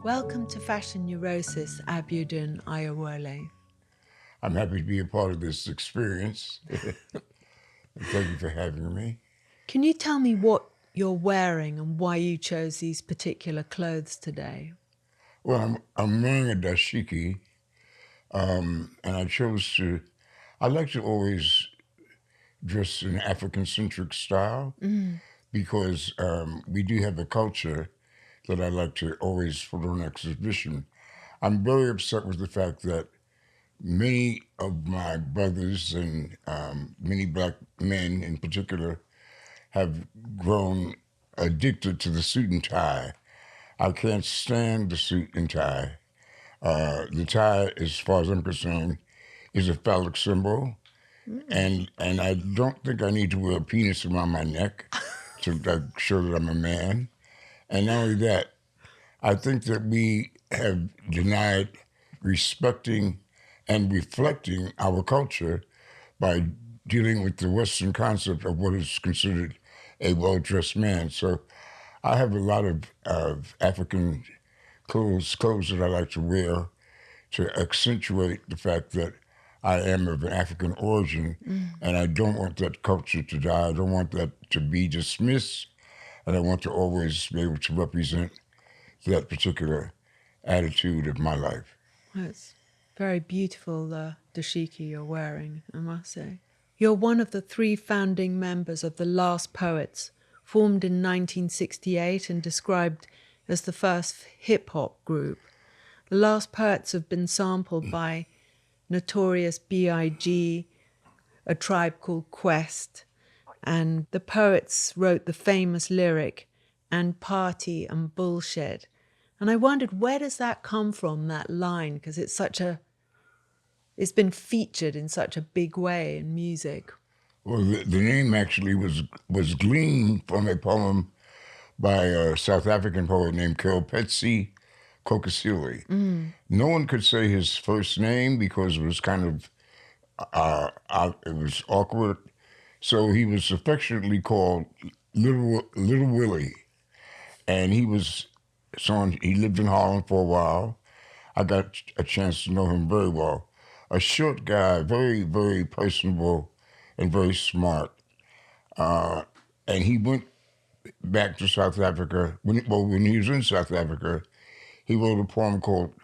Welcome to Fashion Neurosis, Abiodun Oyewole. I'm happy to be a part of this experience. Thank you for having me. Can you tell me what you're wearing and why you chose these particular clothes today? Well, I'm wearing a dashiki, and I like to always dress in African-centric style because we do have a culture that I like to always put on exhibition. I'm very upset with the fact that many of my brothers and many black men in particular have grown addicted to the suit and tie. I can't stand the suit and tie. The tie, as far as I'm concerned, is a phallic symbol, and I don't think I need to wear a penis around my neck to show that I'm a man. And not only that, I think that we have denied respecting and reflecting our culture by dealing with the Western concept of what is considered a well-dressed man. So I have a lot of African clothes that I like to wear to accentuate the fact that I am of an African origin, and I don't want that culture to die. I don't want that to be dismissed, and I want to always be able to represent that particular attitude of my life. It's very beautiful, the dashiki you're wearing, I must say. You're one of the 3 founding members of the Last Poets, formed in 1968 and described as the first hip-hop group. The Last Poets have been sampled by Notorious B.I.G., A Tribe Called Quest, and the Poets wrote the famous lyric, "and party and bullshit." And I wondered, where does that come from, that line? Because it's been featured in such a big way in music. Well, the name actually was gleaned from a poem by a South African poet named Kelpetsi Kokosile. No one could say his first name because it was kind of it was awkward. So he was affectionately called Little Willie, and he lived in Harlem for a while. I got a chance to know him very well. A short guy, very, very personable and very smart. And he went back to South Africa. When he was in South Africa, he wrote a poem called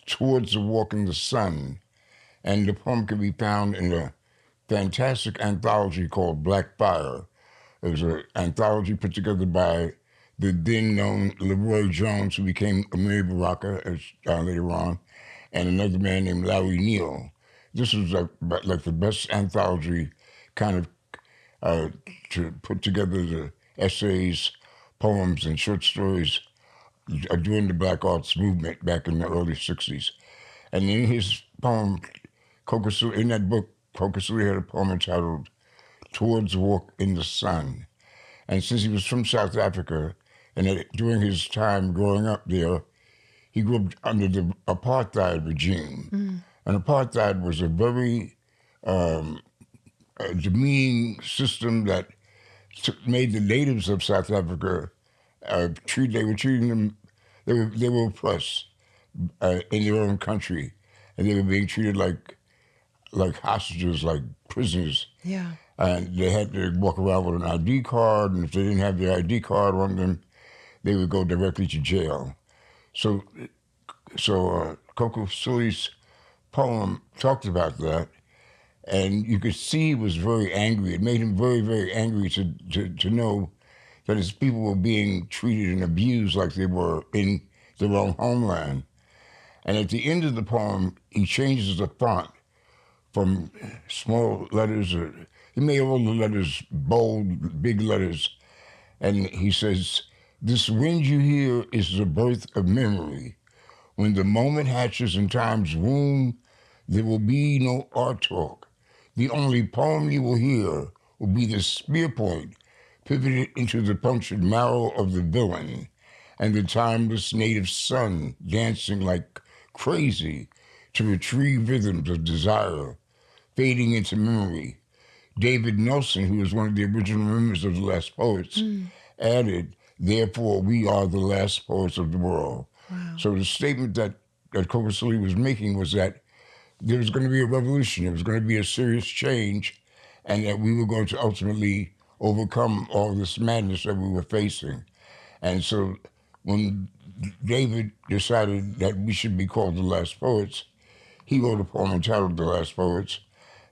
Towards the Walk in the Sun. And the poem can be found in a fantastic anthology called Black Fire. It was an anthology put together by the then known Leroy Jones, who became Amiri Baraka later on, and another man named Larry Neal. This was like the best anthology kind of to put together the essays, poems, and short stories during the Black Arts movement back in the early 60s. And in his poem, in that book, Kokosile had a poem entitled Towards the Walk in the Sun. And since he was from South Africa, and during his time growing up there, he grew up under the apartheid regime. And apartheid was a very demeaning system that made the natives of South Africa they were oppressed in their own country, and they were being treated like hostages, like prisoners. Yeah. And they had to walk around with an ID card, and if they didn't have their ID card on them, they would go directly to jail. So Kokosile's poem talked about that, and you could see he was very angry. It made him very, very angry to know that his people were being treated and abused like they were in their own homeland. And at the end of the poem, he changes the font from small letters. He made all the letters bold, big letters. And he says, "This wind you hear is the birth of memory. When the moment hatches in time's womb, there will be no art talk. The only poem you will hear will be the spear point pivoted into the punctured marrow of the villain, and the timeless native sun dancing like crazy to retrieve rhythms of desire, fading into memory." David Nelson, who was one of the original members of the Last Poets, added, "Therefore, we are the last poets of the world." Wow. So the statement that Kokosili was making was that there was going to be a revolution, there was going to be a serious change, and that we were going to ultimately overcome all this madness that we were facing. And so when David decided that we should be called the Last Poets, he wrote a poem entitled The Last Poets,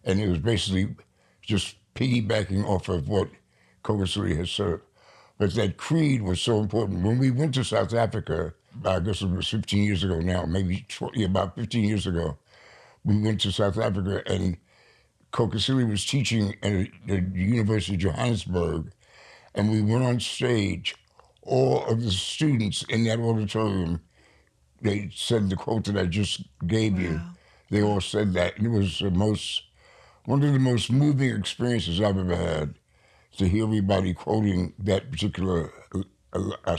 and it was basically just piggybacking off of what Kokosili had said. But that creed was so important. When we went to South Africa, I guess it was 15 years ago now, maybe 20, about 15 years ago, we went to South Africa, and Kokosili was teaching at the University of Johannesburg, and we went on stage. All of the students in that auditorium, they said the quote that I just gave you. They all said that. And it was one of the most moving experiences I've ever had, to hear everybody quoting that particular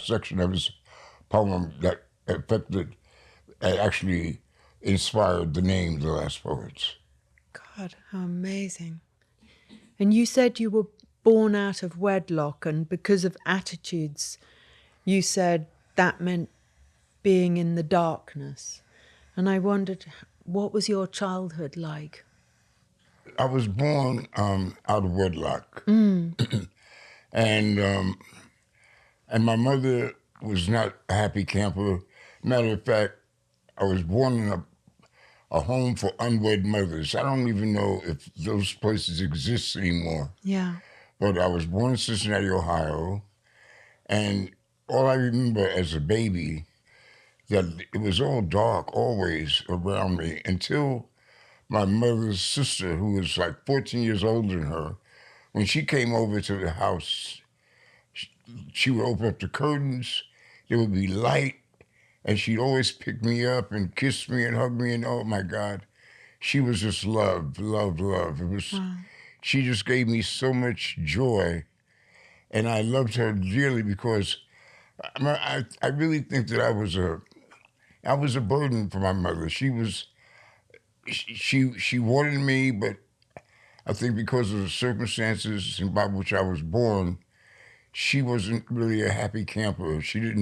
section of his poem that affected and actually inspired the name The Last Poets. God, how amazing. And you said you were born out of wedlock, and because of attitudes, you said that meant being in the darkness. And I wondered, what was your childhood like? I was born out of wedlock. And my mother was not a happy camper. Matter of fact, I was born in a home for unwed mothers. I don't even know if those places exist anymore. Yeah. But I was born in Cincinnati, Ohio, and all I remember as a baby, that it was all dark always around me until my mother's sister, who was like 14 years older than her, when she came over to the house, she would open up the curtains, there would be light, and she'd always pick me up and kiss me and hug me, and oh my God, she was just love, love, love. It was, she just gave me so much joy, and I loved her dearly because I really think that I was a burden for my mother. She wanted me, but I think because of the circumstances by which I was born, she wasn't really a happy camper. She was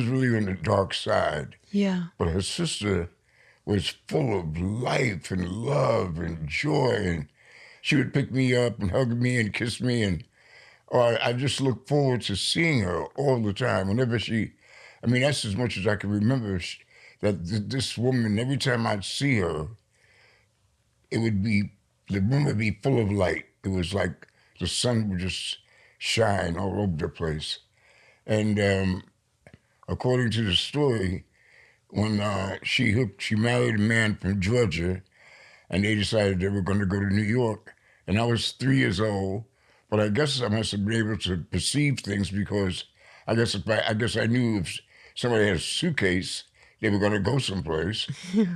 really on the dark side. Yeah. But her sister was full of life and love and joy, and she would pick me up and hug me and kiss me, and I just look forward to seeing her all the time. Whenever that's as much as I can remember, that this woman, every time I'd see her, the room would be full of light. It was like the sun would just shine all over the place. And according to the story, when she married a man from Georgia, and they decided they were going to go to New York, and I was 3 years old, but I guess I must have been able to perceive things because I guess I knew if somebody had a suitcase, they were going to go someplace.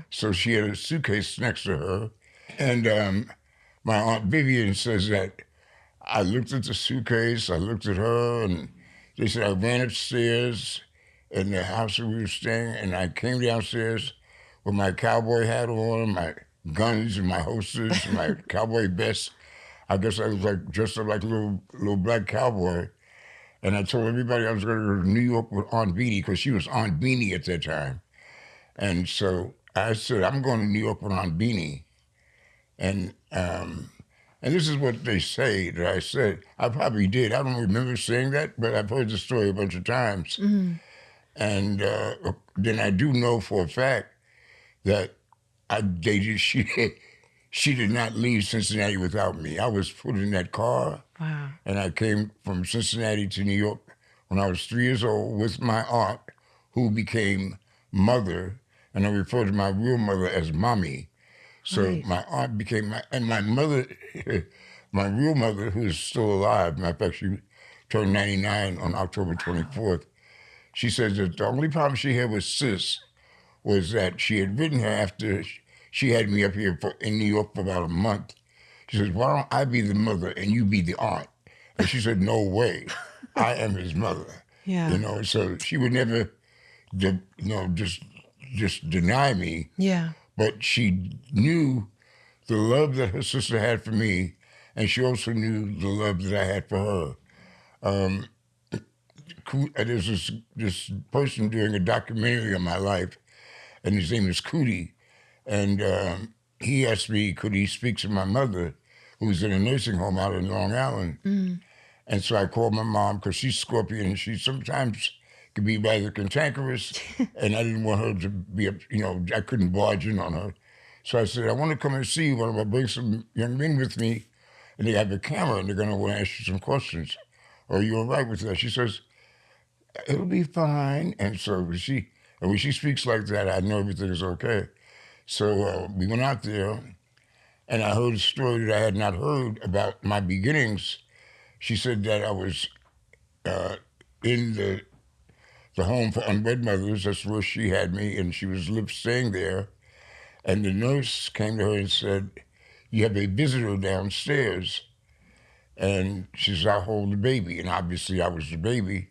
So she had a suitcase next to her, and my Aunt Vivian says that I looked at the suitcase, I looked at her, and they said I ran upstairs in the house that we were staying, and I came downstairs with my cowboy hat on, my guns and my holsters, my cowboy vest. I guess I was like dressed up like a little black cowboy. And I told everybody I was going to go to New York with Aunt Beanie because she was Aunt Beanie at that time. And so I said, I'm going to New York with Aunt Beanie. And this is what they say that I said. I probably did. I don't remember saying that, but I've heard the story a bunch of times. Mm-hmm. And then I do know for a fact that she did not leave Cincinnati without me. I was put in that car. Wow. And I came from Cincinnati to New York when I was 3 years old with my aunt, who became mother, and I refer to my real mother as mommy. So right. My aunt became my mother, my real mother, who is still alive. Matter of fact, she turned 99 on October 24th. She says that the only problem she had with Sis was that she had written her after she had me up here in New York for about a month. She says, why don't I be the mother and you be the aunt? And she said, no way. I am his mother. Yeah. So she would never, just deny me. Yeah. But she knew the love that her sister had for me, and she also knew the love that I had for her. there's this person doing a documentary on my life, and his name is Cootie, and he asked me could he speak to my mother, who's in a nursing home out in Long Island. And so I called my mom because she's Scorpion and she sometimes could be rather cantankerous, and I didn't want her to be, I couldn't barge in on her. So I said, I want to come and see you, but I'm going to bring some young men with me, and they have a camera, and they're going to want to ask you some questions. Are you all right with that? She says, it'll be fine. And so when she speaks like that, I know everything is okay. So we went out there, and I heard a story that I had not heard about my beginnings. She said that I was in the home for unwed mothers. That's where she had me, and she was staying there. And the nurse came to her and said, you have a visitor downstairs. And she said, I'll hold the baby. And obviously I was the baby.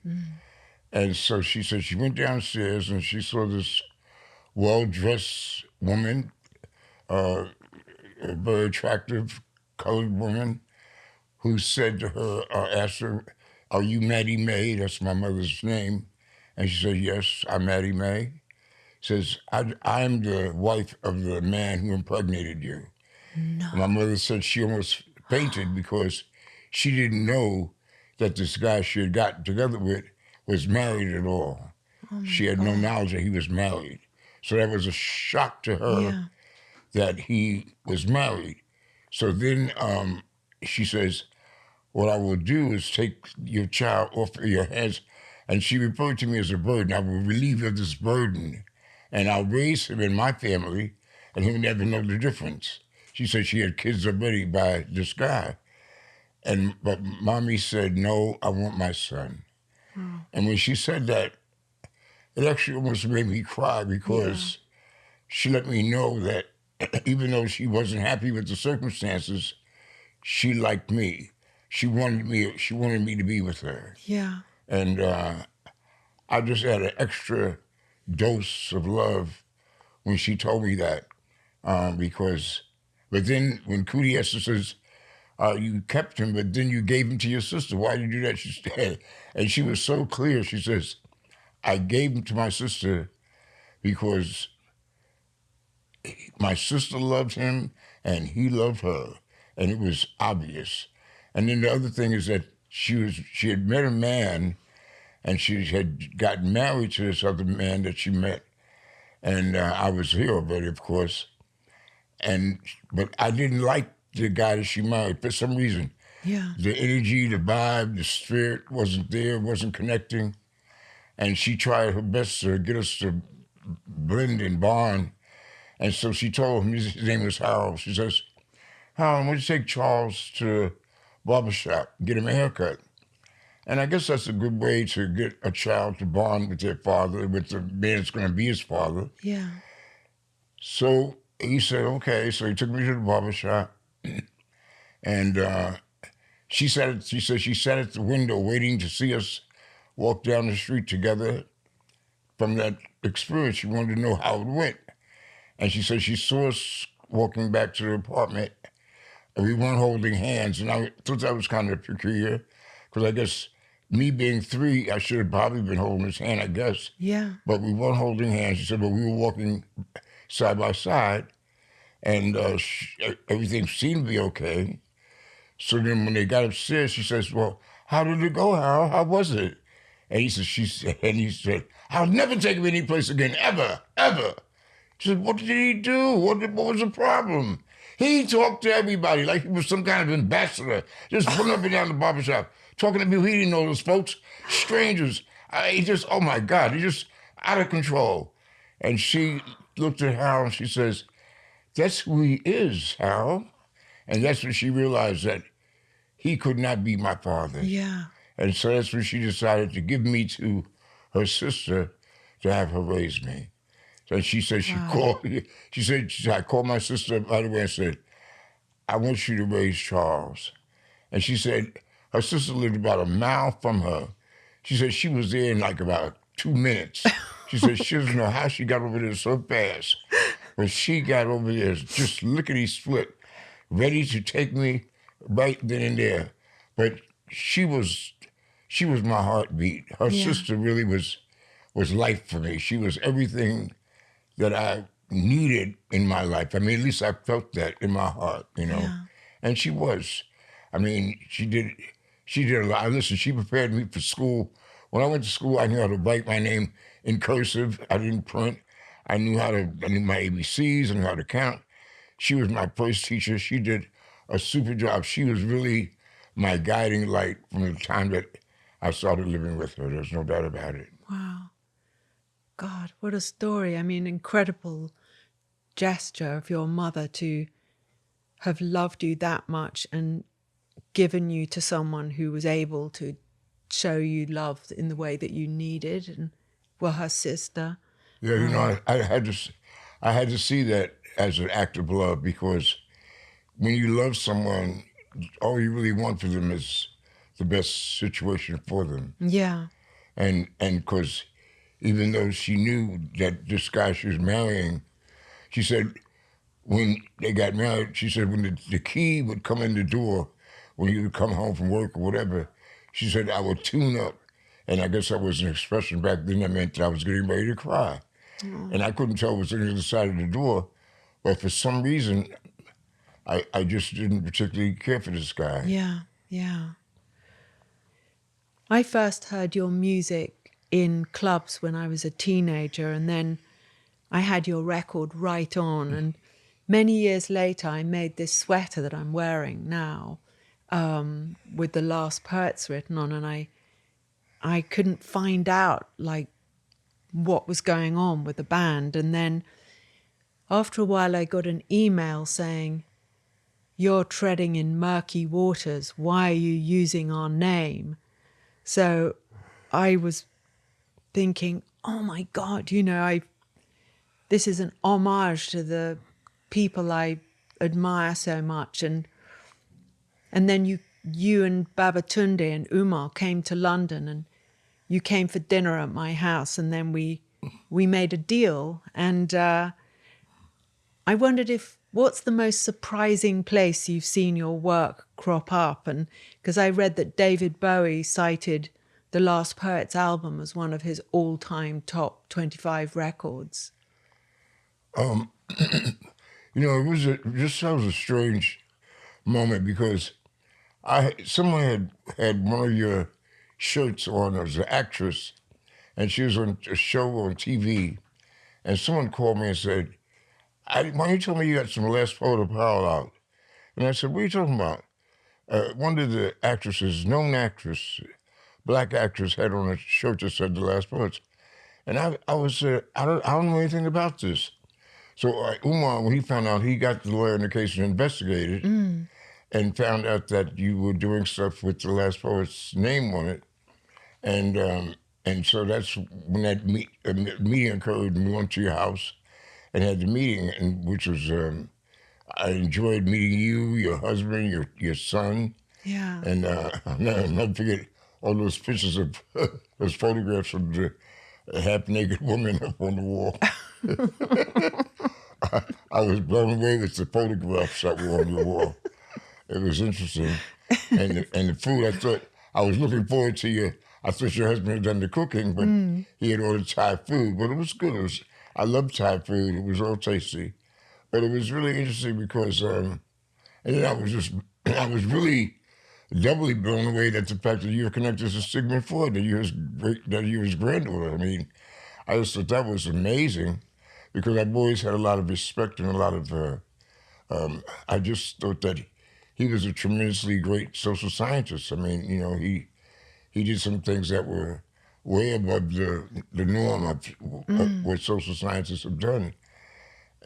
And so she said she went downstairs and she saw this well-dressed woman, a very attractive colored woman, who said to her, asked her, are you Maddie Mae? That's my mother's name. And she said, yes, I'm Maddie Mae. Says, I'm the wife of the man who impregnated you. No. And my mother said she almost fainted because she didn't know that this guy she had gotten together with was married at all. She had no knowledge that he was married. So that was a shock to her that he was married. So then she says, what I will do is take your child off of your hands. And she referred to me as a burden. I will relieve you of this burden. And I'll raise him in my family, and he'll never know the difference. She said she had kids already by this guy. But mommy said, no, I want my son. And when she said that, it actually almost made me cry because she let me know that even though she wasn't happy with the circumstances, she liked me. She wanted me to be with her. Yeah. And I just had an extra dose of love when she told me that. But then when Cootie Esther says, you kept him, but then you gave him to your sister. Why did you do that? She said, and she was so clear. She says, I gave him to my sister because my sister loved him and he loved her. And it was obvious. And then the other thing is that she had met a man and she had gotten married to this other man that she met. And I was here already, of course. But I didn't like the guy that she married for some reason. Yeah. The energy, the vibe, the spirit wasn't there, wasn't connecting. And she tried her best to get us to blend and bond. And so she told him, his name was Harold. She says, Harold, why don't you take Charles to the barbershop, get him a haircut? And I guess that's a good way to get a child to bond with their father, with the man that's going to be his father. Yeah. So he said, okay. So he took me to the barbershop. And she said she sat at the window waiting to see us walk down the street together from that experience. She wanted to know how it went. And she said she saw us walking back to the apartment, and we weren't holding hands. And I thought that was kind of peculiar, because I guess me being 3, I should have probably been holding his hand, I guess. Yeah. But we weren't holding hands. She said, but we were walking side by side, and everything seemed to be okay. So then when they got upstairs, she says, well, how did it go, Harold? How was it? And he said, I'll never take him any place again, ever, ever. She said, what did he do? What was the problem? He talked to everybody like he was some kind of ambassador, just running up and down the barbershop, talking to people he didn't know, those folks, strangers. Oh my God, he's just out of control. And she looked at Harold and she says, that's who he is, Harold. And that's when she realized that he could not be my father. Yeah. And so that's when she decided to give me to her sister to have her raise me. So she said she said, I called my sister, by the way, and said, I want you to raise Charles. And she said, her sister lived about a mile from her. She said she was there in like about 2 minutes. She said she doesn't know how she got over there so fast. But she got over there just lickety-split, ready to take me right then and there. But she was she was my heartbeat. Her Yeah. sister really was life for me. She was everything that I needed in my life. I mean, at least I felt that in my heart, you know. Yeah. And she was. I mean, she did a lot. Listen, she prepared me for school. When I went to school, I knew how to write my name in cursive. I didn't print. I knew my ABCs, I knew how to count. She was my first teacher. She did a super job. She was really my guiding light from the time that I started living with her. There's no doubt about it. Wow. God, what a story. I mean, incredible gesture of your mother to have loved you that much and given you to someone who was able to show you love in the way that you needed, and well, her sister. Yeah, you know, I had to see that as an act of love, because when you love someone, all you really want for them is the best situation for them. Yeah. And because even though she knew that this guy she was marrying, she said when they got married, she said when the key would come in the door, when you would come home from work or whatever, she said I would tune up. And I guess that was an expression back then that meant that I was getting ready to cry. And I couldn't tell what was on the other side of the door, but for some reason, I just didn't particularly care for this guy. Yeah. Yeah. I first heard your music in clubs when I was a teenager, and then I had your record Right On, and many years later I made this sweater that I'm wearing now with the last poets written on, and I couldn't find out like what was going on with the band. And then after a while I got an email saying, "You're treading in murky waters. Why are you using our name?" So I was thinking, oh my God, you know, this is an homage to the people I admire so much. And then you and Babatunde and Umar came to London, and you came for dinner at my house, and then we made a deal. And I wondered what's the most surprising place you've seen your work crop up? And because I read that David Bowie cited the Last Poets album as one of his all-time top 25 records. You know, that was a strange moment, because someone had one of your shirts on as an actress, and she was on a show on TV, and someone called me and said, "Why don't you tell me you got some Les Paul Powell out?" And I said, "What are you talking about?" One of the actresses, known actress, black actress, had on a shirt that said The Last Poets. And I was, I don't know anything about this. So Umar, when he found out, he got the lawyer in the case and investigated and found out that you were doing stuff with The Last Poets' name on it. And so that's when that meeting occurred, and we went to your house and had the meeting, and which was, I enjoyed meeting you, your husband, your son. Yeah. And I'll never forget all those pictures of those photographs of the half-naked woman up on the wall. I was blown away with the photographs that were on the wall. It was interesting. And the food, I was looking forward to I thought your husband had done the cooking, but he had ordered Thai food. But it was good. I loved Thai food. It was all tasty. But it was really interesting because, and then I was really doubly blown away at the fact that you were connected to Sigmund Freud, that you're his granddaughter. I mean, I just thought that was amazing, because I've always had a lot of respect and a lot of, I just thought that he was a tremendously great social scientist. I mean, you know, he did some things that were way above the norm of what social scientists have done.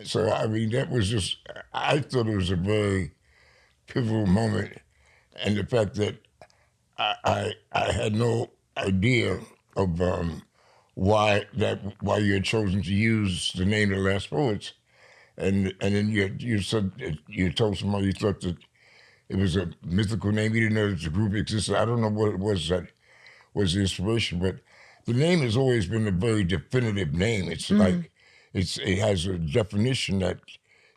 So, I mean, that was just, I thought it was a very pivotal moment. And the fact that I had no idea of why you had chosen to use the name of The Last Poets. And then you said, you told somebody you thought that it was a mythical name. You didn't know that the group existed. I don't know what it was that was the inspiration, but the name has always been a very definitive name. It's like, it has a definition that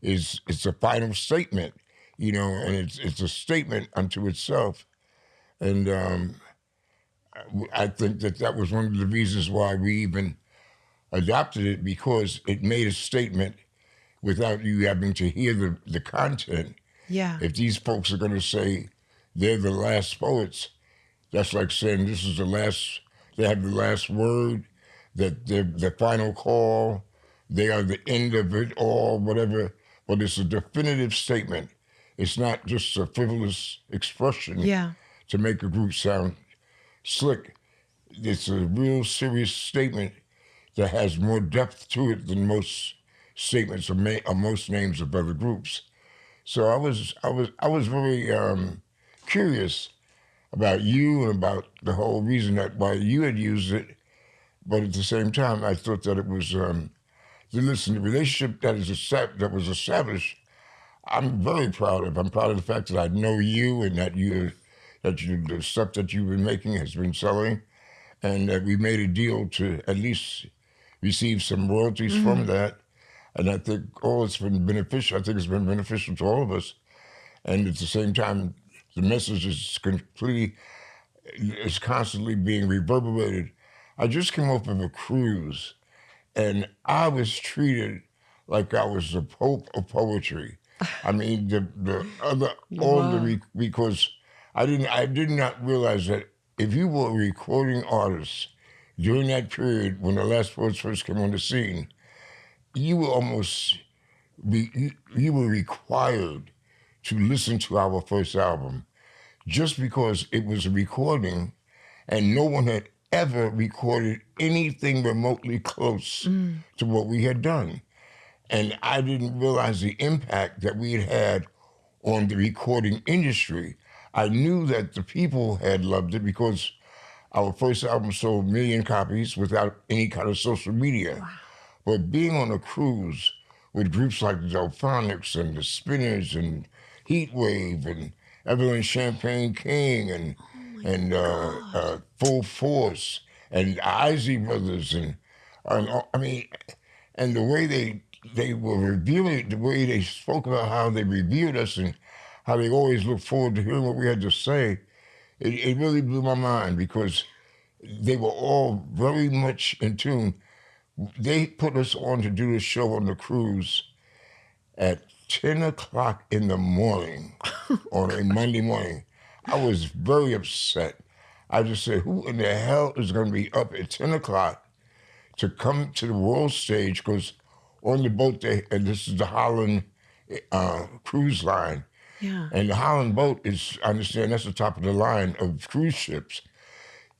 it's a final statement, you know, and it's a statement unto itself. And I think that was one of the reasons why we even adopted it, because it made a statement without you having to hear the content. Yeah. If these folks are going to say they're the last poets, that's like saying this is the last, they have the last word, that they're the final call, they are the end of it all, whatever. But it's a definitive statement. It's not just a frivolous expression Yeah. to make a group sound slick. It's a real serious statement that has more depth to it than most statements or most names of other groups. So I was very curious about you and about the whole reason that why you had used it, but at the same time I thought that it was listen, the relationship that was established. I'm very proud of. I'm proud of the fact that I know you and that the stuff that you've been making has been selling, and that we made a deal to at least receive some royalties from that. And I think it's been beneficial. I think it's been beneficial to all of us. And at the same time, the message is constantly being reverberated. I just came off of a cruise, and I was treated like I was the Pope of poetry. I mean, because I did not realize that if you were a recording artist during that period when the Last Poets first came on the scene, you were you were required to listen to our first album just because it was a recording and no one had ever recorded anything remotely close to what we had done. And I didn't realize the impact that we had on the recording industry. I knew that the people had loved it because our first album sold 1 million copies without any kind of social media. Wow. But being on a cruise with groups like the Delphonics and the Spinners and Heatwave and Evelyn Champagne King and Full Force and Isley Brothers and I mean, and the way they were reviewing, the way they spoke about how they reviewed us and how they always looked forward to hearing what we had to say, it really blew my mind because they were all very much in tune. They put us on to do the show on the cruise at 10 o'clock in the morning on a Monday morning. I was very upset. I just said, who in the hell is going to be up at 10 o'clock to come to the world stage? Because on the boat, and this is the Holland cruise line. Yeah. And the Holland boat is, I understand, that's the top of the line of cruise ships.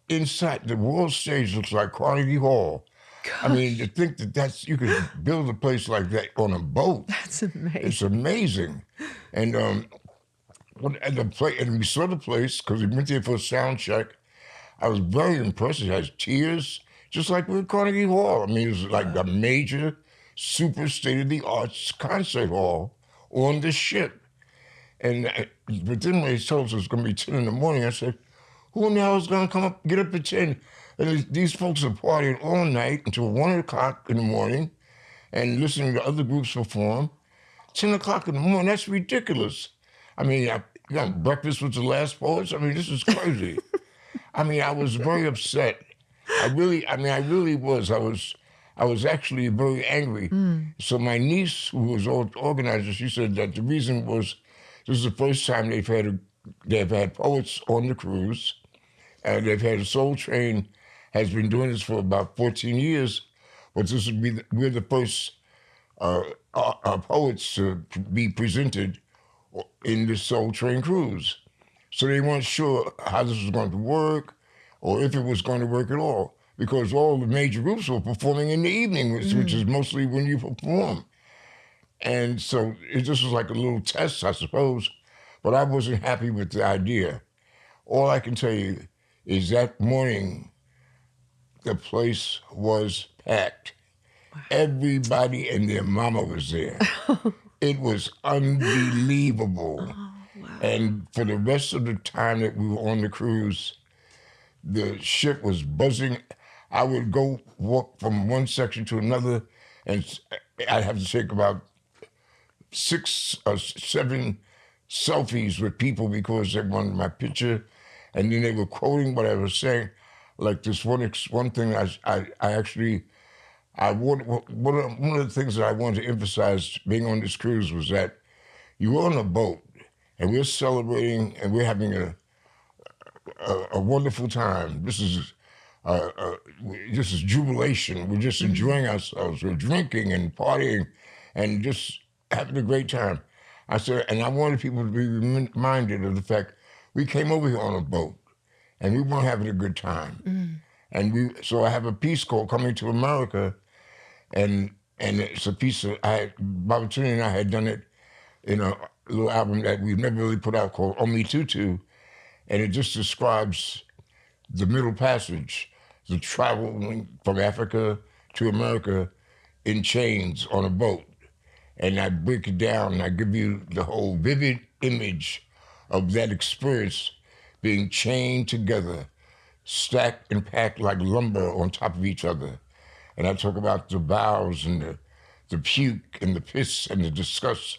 Inside, the world stage looks like Carnegie Hall. I mean, to think that you could build a place like that on a boat. That's amazing. It's amazing. And and we saw the place because we went there for a sound check. I was very impressed. It has tiers, just like with Carnegie Hall. I mean, it was like a major, super state-of-the-art concert hall on the ship. But then when they told us it was going to be 10 in the morning, I said, who in the hell is going to get up at 10? And these folks are partying all night until 1 o'clock in the morning and listening to other groups perform. 10 o'clock in the morning, that's ridiculous. I mean, breakfast with the Last Poets. I mean, this is crazy. I mean, I was very upset. I really was. I was actually very angry. So my niece, who was organizer, she said that the reason was this is the first time they've had poets on the cruise, and they've had a Soul Train has been doing this for about 14 years, but we're the first poets to be presented in the Soul Train cruise. So they weren't sure how this was going to work or if it was going to work at all, because all the major groups were performing in the evening, which is mostly when you perform. And so it just was like a little test, I suppose, but I wasn't happy with the idea. All I can tell you is that morning, the place was packed. Wow. Everybody and their mama was there. It was unbelievable. Oh, wow. And for the rest of the time that we were on the cruise, the ship was buzzing. I would go walk from one section to another, and I'd have to take about 6 or 7 selfies with people because they wanted my picture, and then they were quoting what I was saying. like this one thing I actually I want one of the things that I wanted to emphasize being on this cruise was that you're on a boat and we're celebrating and we're having a wonderful time. Uh, uh, this is jubilation. We're just enjoying ourselves. We're drinking and partying and just having a great time. I said, and I wanted people to be reminded of the fact we came over here on a boat and we weren't having a good time. So I have a piece called "Coming to America," and it's a piece that Bobby Trini and I had done it in a little album that we've never really put out called "Omi Tutu," and it just describes the Middle Passage, the traveling from Africa to America in chains on a boat. And I break it down and I give you the whole vivid image of that experience being chained together, stacked and packed like lumber on top of each other. And I talk about the bowels and the puke and the piss and the disgust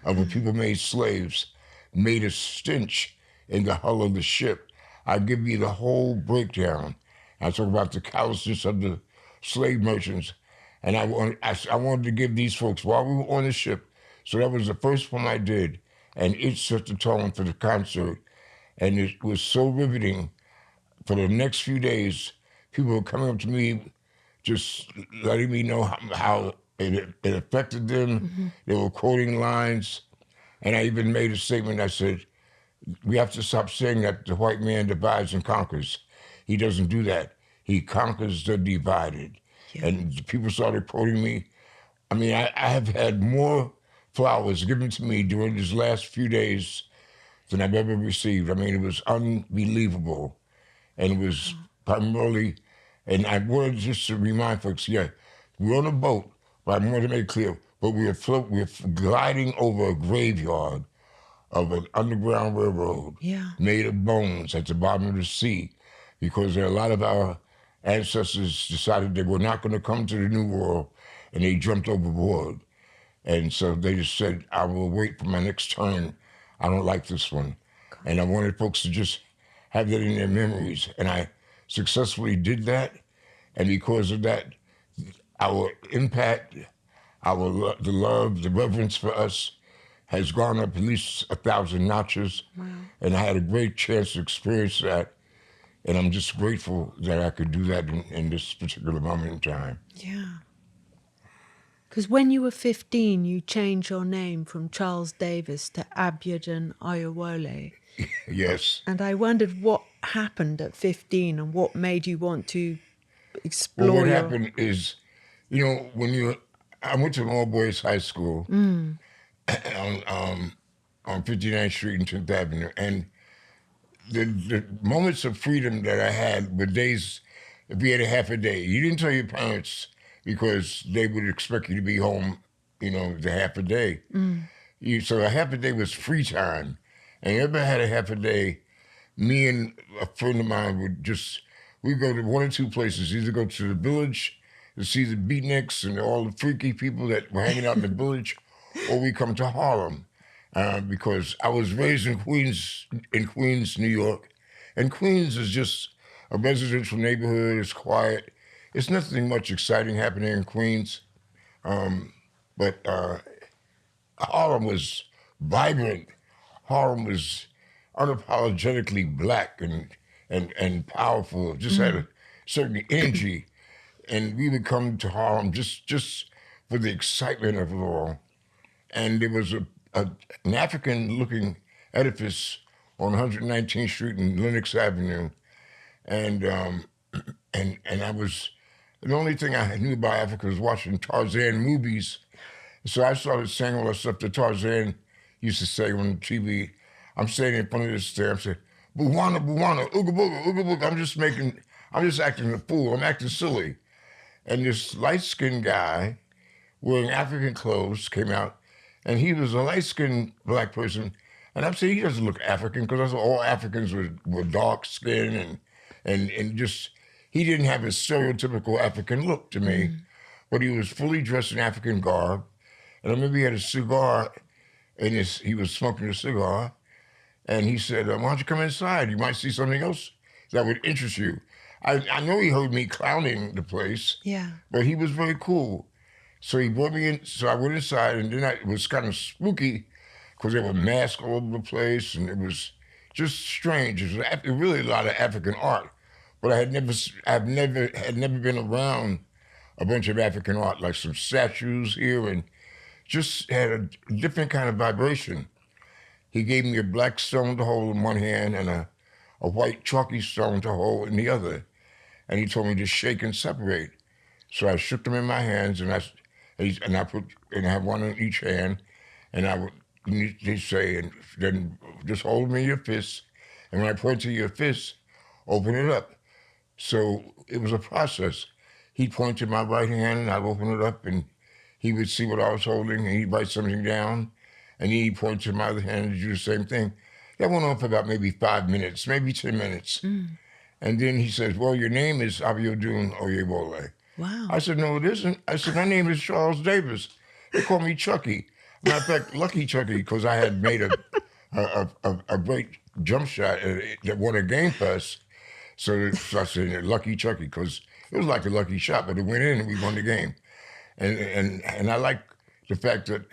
of the people made slaves made a stench in the hull of the ship. I give you the whole breakdown. I talk about the callousness of the slave merchants. And I wanted to give these folks while we were on the ship. So that was the first one I did. And it set the tone for the concert. And it was so riveting. For the next few days, people were coming up to me, just letting me know how it affected them. They were quoting lines. And I even made a statement. I said, we have to stop saying that the white man divides and conquers. He doesn't do that. He conquers the divided. Yeah. And people started quoting me. I mean, I have had more flowers given to me during these last few days than I've ever received. I mean, it was unbelievable. And it was primarily, and I wanted just to remind folks, yeah, we're on a boat, but I wanted to make it clear, but we're gliding over a graveyard of an underground railroad made of bones at the bottom of the sea, because there are a lot of our ancestors decided they were not going to come to the New World, and they jumped overboard. And so they just said, I will wait for my next turn. I don't like this one. Okay. And I wanted folks to just have that in their memories. And I successfully did that. And because of that, our impact, the love, the reverence for us has gone up at least 1,000 notches. Wow. And I had a great chance to experience that. And I'm just grateful that I could do that in this particular moment in time. Yeah. Because when you were 15, you changed your name from Charles Davis to Abiodun Oyewole. Yes. And I wondered what happened at 15 and what made you want to explore. Well, what happened is, I went to an all-boys high school on 59th Street and 10th Avenue. And the moments of freedom that I had were days, if you had a half a day, you didn't tell your parents because they would expect you to be home, the half a day. So a half a day was free time. And ever had a half a day, me and a friend of mine we'd go to one or two places, either go to the village to see the beatniks and all the freaky people that were hanging out in the village, or we come to Harlem. Because I was raised in Queens, New York. And Queens is just a residential neighborhood. It's quiet. It's nothing much exciting happening in Queens. But Harlem was vibrant. Harlem was unapologetically black and powerful. Just had a certain energy. And we would come to Harlem just for the excitement of it all. And there was an African-looking edifice on 119th Street and Lenox Avenue, and I was, the only thing I knew about Africa was watching Tarzan movies. So I started saying all the stuff that Tarzan used to say on TV. I'm standing in front of this stair. I'm saying, "Buwana, Buwana, ooga booga, ooga booga." I'm just acting a fool. I'm acting silly. And this light-skinned guy wearing African clothes came out. And he was a light-skinned black person. And I'm saying he doesn't look African, because all Africans were dark skinned and just, he didn't have a stereotypical African look to me, but he was fully dressed in African garb. And I remember he had a cigar he was smoking a cigar. And he said, why don't you come inside? You might see something else that would interest you. I know he heard me clowning the place, Yeah. but he was very cool. So he brought me in. So I went inside, and then it was kind of spooky because there were masks all over the place, and it was just strange. It was really a lot of African art, but had never been around a bunch of African art, like some statues here, and just had a different kind of vibration. He gave me a black stone to hold in one hand and a white chalky stone to hold in the other, and he told me to shake and separate. So I shook them in my hands, and I have one in each hand, and I would they say, and then just hold them in your fists, and when I point to your fist, open it up. So it was a process. He'd point to my right hand, and I'd open it up, and he would see what I was holding, and he'd write something down, and he'd point to my other hand and do the same thing. That went on for about maybe 5 minutes, maybe 10 minutes. And then he says, well, your name is Abiodun Oyewole. Wow. I said, no, it isn't. I said, my name is Charles Davis. They call me Chucky. Matter of fact, Lucky Chucky, because I had made a great jump shot that won a game for us. So I said, Lucky Chucky, because it was like a lucky shot, but it went in and we won the game. And I like the fact that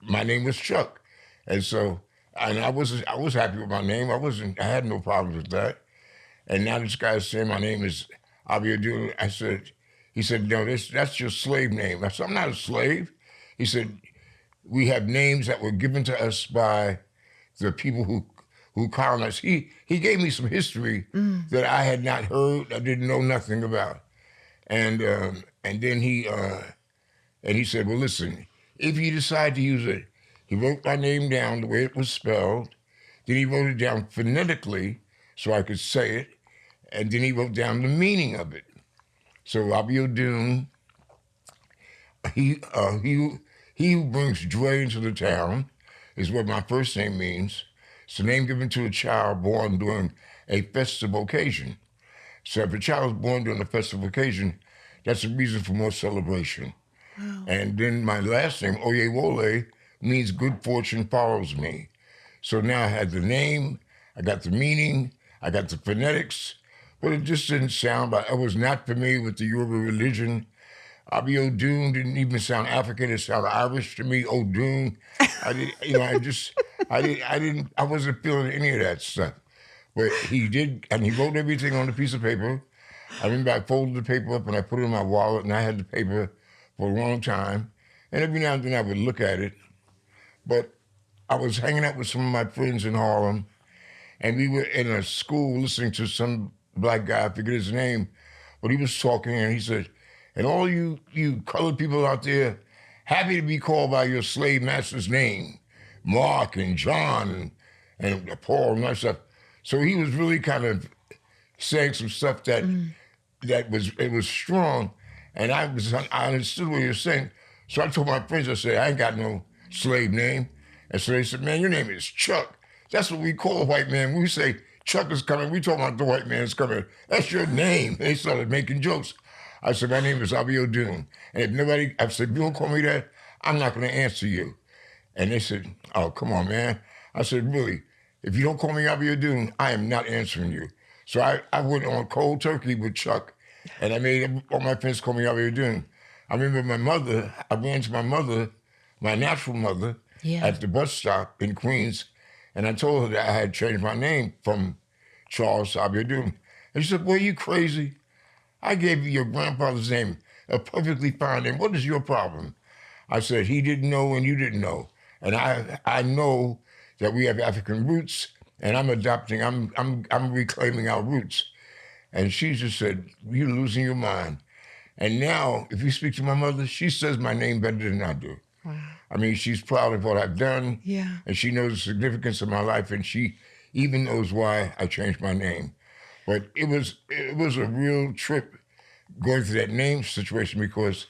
my name was Chuck. And so, and I was happy with my name. I had no problems with that. And now this guy's saying my name is Abiodun. He said, no, that's your slave name. I said, I'm not a slave. He said, we have names that were given to us by the people who colonized. He gave me some history that I had not heard, I didn't know nothing about. And then he said, well, listen, if you decide to use it, he wrote my name down the way it was spelled. Then he wrote it down phonetically so I could say it. And then he wrote down the meaning of it. So Abiodun, he who brings joy into the town is what my first name means. It's a name given to a child born during a festive occasion. So if a child is born during a festive occasion, that's a reason for more celebration. Wow. And then my last name, Oyewole, means good fortune follows me. So now I had the name, I got the meaning, I got the phonetics, but it just didn't sound like, I was not familiar with the Yoruba religion. Abiodun didn't even sound African, it sounded Irish to me, Odun. I wasn't feeling any of that stuff. But he did, and he wrote everything on a piece of paper. I remember I folded the paper up and I put it in my wallet, and I had the paper for a long time. And every now and then I would look at it. But I was hanging out with some of my friends in Harlem, and we were in a school listening to some black guy, I forget his name, but he was talking, and he said, and all you colored people out there, happy to be called by your slave master's name, Mark and John and Paul and that stuff. So he was really kind of saying some stuff that was strong, and I understood what he was saying. So I told my friends, I said, I ain't got no slave name. And so they said, man, your name is Chuck. That's what we call a white man. When we say Chuck is coming, we talk about the white man is coming. That's your name. They started making jokes. I said, my name is Abiodun. And I said, if you don't call me that, I'm not going to answer you. And they said, oh, come on, man. I said, really, if you don't call me Abiodun, I am not answering you. So I went on cold turkey with Chuck, and I made all my friends call me Abiodun. I remember I ran to my mother, my natural mother, at the bus stop in Queens, and I told her that I had changed my name from Charles to Abiodun. And she said, boy, you crazy? I gave you your grandfather's name, a perfectly fine name. What is your problem? I said, he didn't know and you didn't know. And I know that we have African roots, and I'm reclaiming our roots. And she just said, you're losing your mind. And now, if you speak to my mother, she says my name better than I do. Wow. I mean, she's proud of what I've done, and she knows the significance of my life, and she even knows why I changed my name. But it was a real trip going through that name situation, because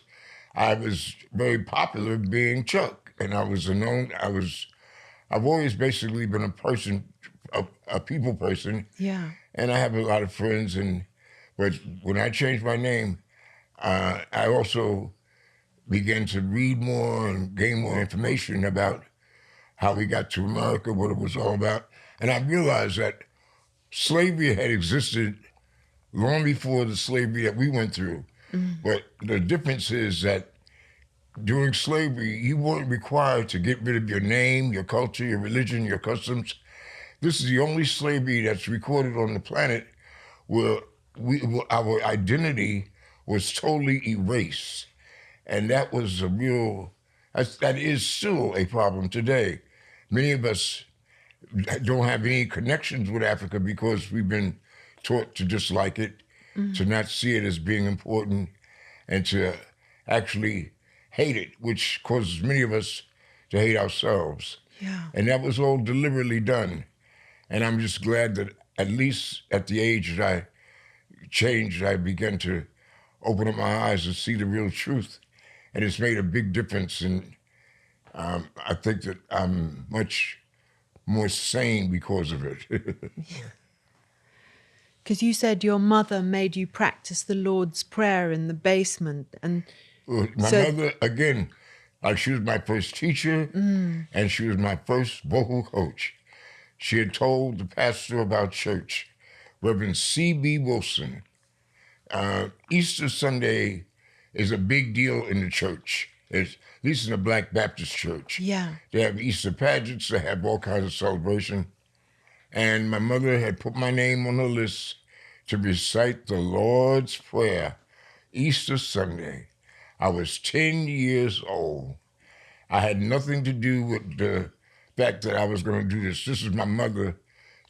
I was very popular being Chuck, and I've always basically been a people person. Yeah. And I have a lot of friends, but when I changed my name, I also began to read more and gain more information about how we got to America, what it was all about. And I realized that slavery had existed long before the slavery that we went through. But the difference is that during slavery, you weren't required to get rid of your name, your culture, your religion, your customs. This is the only slavery that's recorded on the planet where our identity was totally erased. And that was a real, that is still a problem today. Many of us don't have any connections with Africa because we've been taught to dislike it, to not see it as being important, and to actually hate it, which causes many of us to hate ourselves. Yeah. And that was all deliberately done. And I'm just glad that at least at the age that I changed, I began to open up my eyes and see the real truth. And it's made a big difference. And I think that I'm much more sane because of it. Because you said your mother made you practice the Lord's Prayer in the basement. And My mother, again, she was my first teacher, and she was my first vocal coach. She had told the pastor of our church, Reverend C.B. Wilson, Easter Sunday is a big deal in the church. At least in the Black Baptist church. Yeah. They have Easter pageants, they have all kinds of celebration. And my mother had put my name on the list to recite the Lord's Prayer Easter Sunday. I was 10 years old. I had nothing to do with the fact that I was going to do this. This was my mother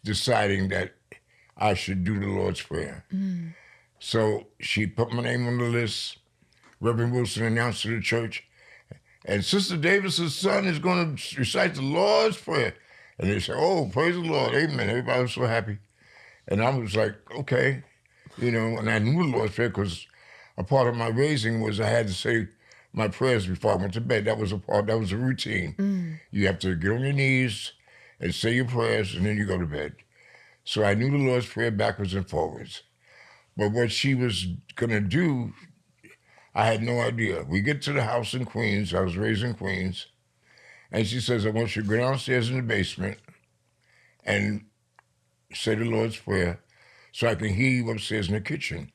deciding that I should do the Lord's Prayer. So she put my name on the list. Reverend Wilson announced to the church, and Sister Davis's son is going to recite the Lord's Prayer. And they said, oh, praise the Lord, amen. Everybody was so happy. And I was like, okay, and I knew the Lord's Prayer because a part of my raising was I had to say my prayers before I went to bed. That was a routine. You have to get on your knees and say your prayers, and then you go to bed. So I knew the Lord's Prayer backwards and forwards. But what she was going to do, I had no idea. We get to the house in Queens. I was raised in Queens. And she says, I want you to go downstairs in the basement and say the Lord's Prayer so I can hear you upstairs in the kitchen.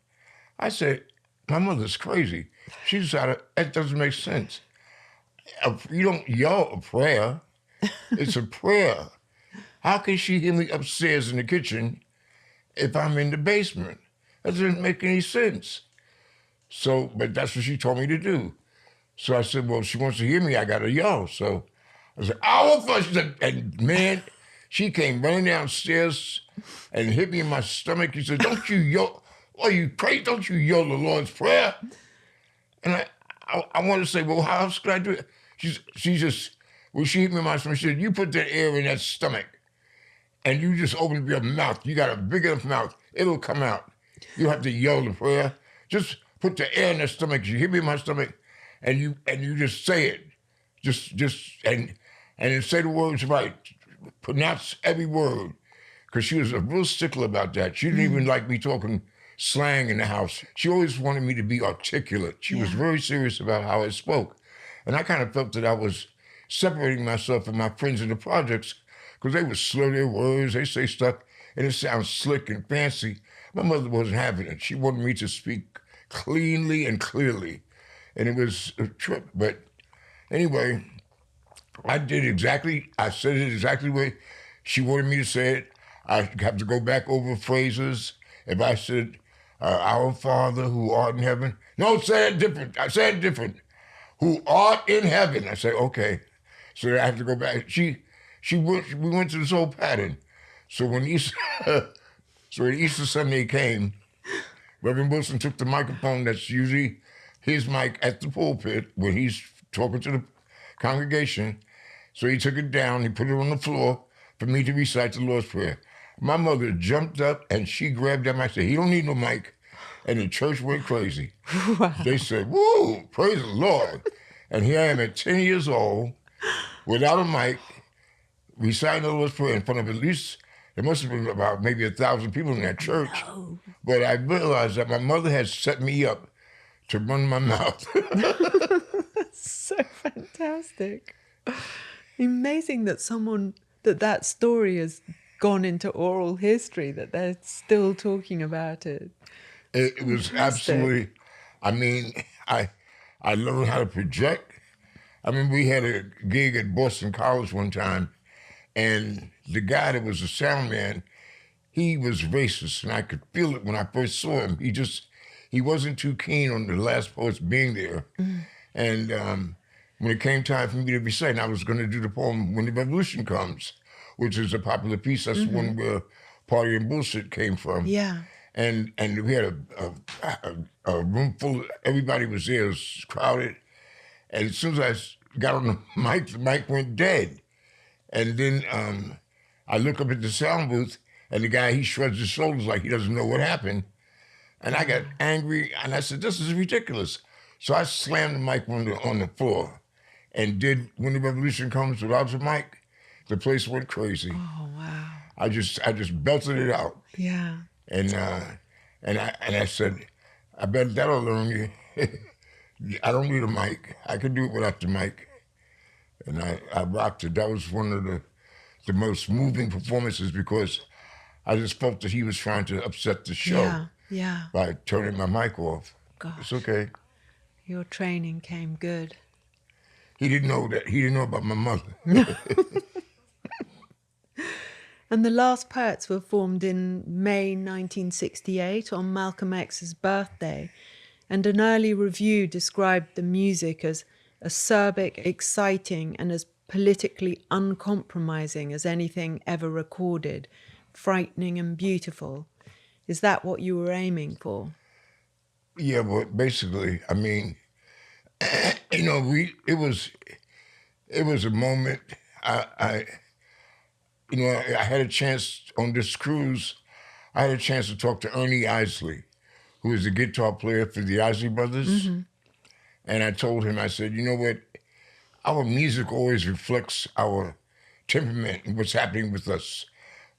I said, my mother's crazy. She decided, that doesn't make sense. You don't yell a prayer. It's a prayer. How can she hear me upstairs in the kitchen if I'm in the basement? That doesn't make any sense. So, but that's what she told me to do. So I said, well, if she wants to hear me, I got to yell. So I said, our first, and man, she came running downstairs and hit me in my stomach. She said, don't you yell, are you crazy? Don't you yell the Lord's Prayer? And I want to say, well, how else could I do it? She hit me in my stomach, she said, you put that air in that stomach and you just open up your mouth. You got a big enough mouth. It'll come out. You have to yell the prayer. Just put the air in the stomach. You hit me in my stomach, and you just say it, and then say the words right, pronounce every word, because she was a real stickler about that. She didn't even like me talking slang in the house. She always wanted me to be articulate. She was very serious about how I spoke, and I kind of felt that I was separating myself from my friends in the projects because they would slur their words. They say stuff, and it sounds slick and fancy. My mother wasn't having it. She wanted me to speak cleanly and clearly. And it was a trip. But anyway, I said it exactly the way she wanted me to say it. I have to go back over phrases. If I said, our Father who art in heaven. No, say it different. I said it different. Who art in heaven. I said, okay. So I have to go back. We went to this whole pattern. So when Easter Sunday came, Reverend Wilson took the microphone that's usually his mic at the pulpit when he's talking to the congregation. So he took it down, he put it on the floor for me to recite the Lord's Prayer. My mother jumped up and she grabbed that mic and said, he don't need no mic. And the church went crazy. Wow. They said, woo, praise the Lord. And here I am at 10 years old, without a mic, reciting the Lord's Prayer in front of at least, there must have been about maybe 1,000 people in that church. No. But I realized that my mother had set me up to run my mouth. That's so fantastic. Amazing that that story has gone into oral history, that they're still talking about it. It was absolutely, I mean, I learned how to project. I mean, we had a gig at Boston College one time, and the guy that was the sound man, he was racist, and I could feel it when I first saw him. He wasn't too keen on the last poets being there. And when it came time for me to recite, and I was going to do the poem "When the Revolution Comes," which is a popular piece. That's the one where "Party and Bullshit" came from. Yeah. And we had a room full of, everybody was there, it was crowded. And as soon as I got on the mic went dead. And then I look up at the sound booth, and the guy, he shrugs his shoulders like he doesn't know what happened. And I got angry, and I said, this is ridiculous. So I slammed the mic on the floor and did "When the Revolution Comes" without the mic. The place went crazy. Oh, wow. I just belted it out. Yeah. And I said, I bet that'll learn you. I don't need a mic. I can do it without the mic. And I rocked it. That was one of the most moving performances, because I just felt that he was trying to upset the show by turning my mic off. Gosh. It's okay. Your training came good. He didn't know that. He didn't know about my mother. And the Last Poets were formed in May 1968 on Malcolm X's birthday, and an early review described the music as acerbic, exciting, and as politically uncompromising as anything ever recorded, frightening and beautiful. Is that what you were aiming for? Yeah, but basically, I mean, you know, it was a moment. I had a chance on this cruise. I had a chance to talk to Ernie Isley, who was the guitar player for the Isley Brothers. And I told him, I said, you know what? Our music always reflects our temperament and what's happening with us.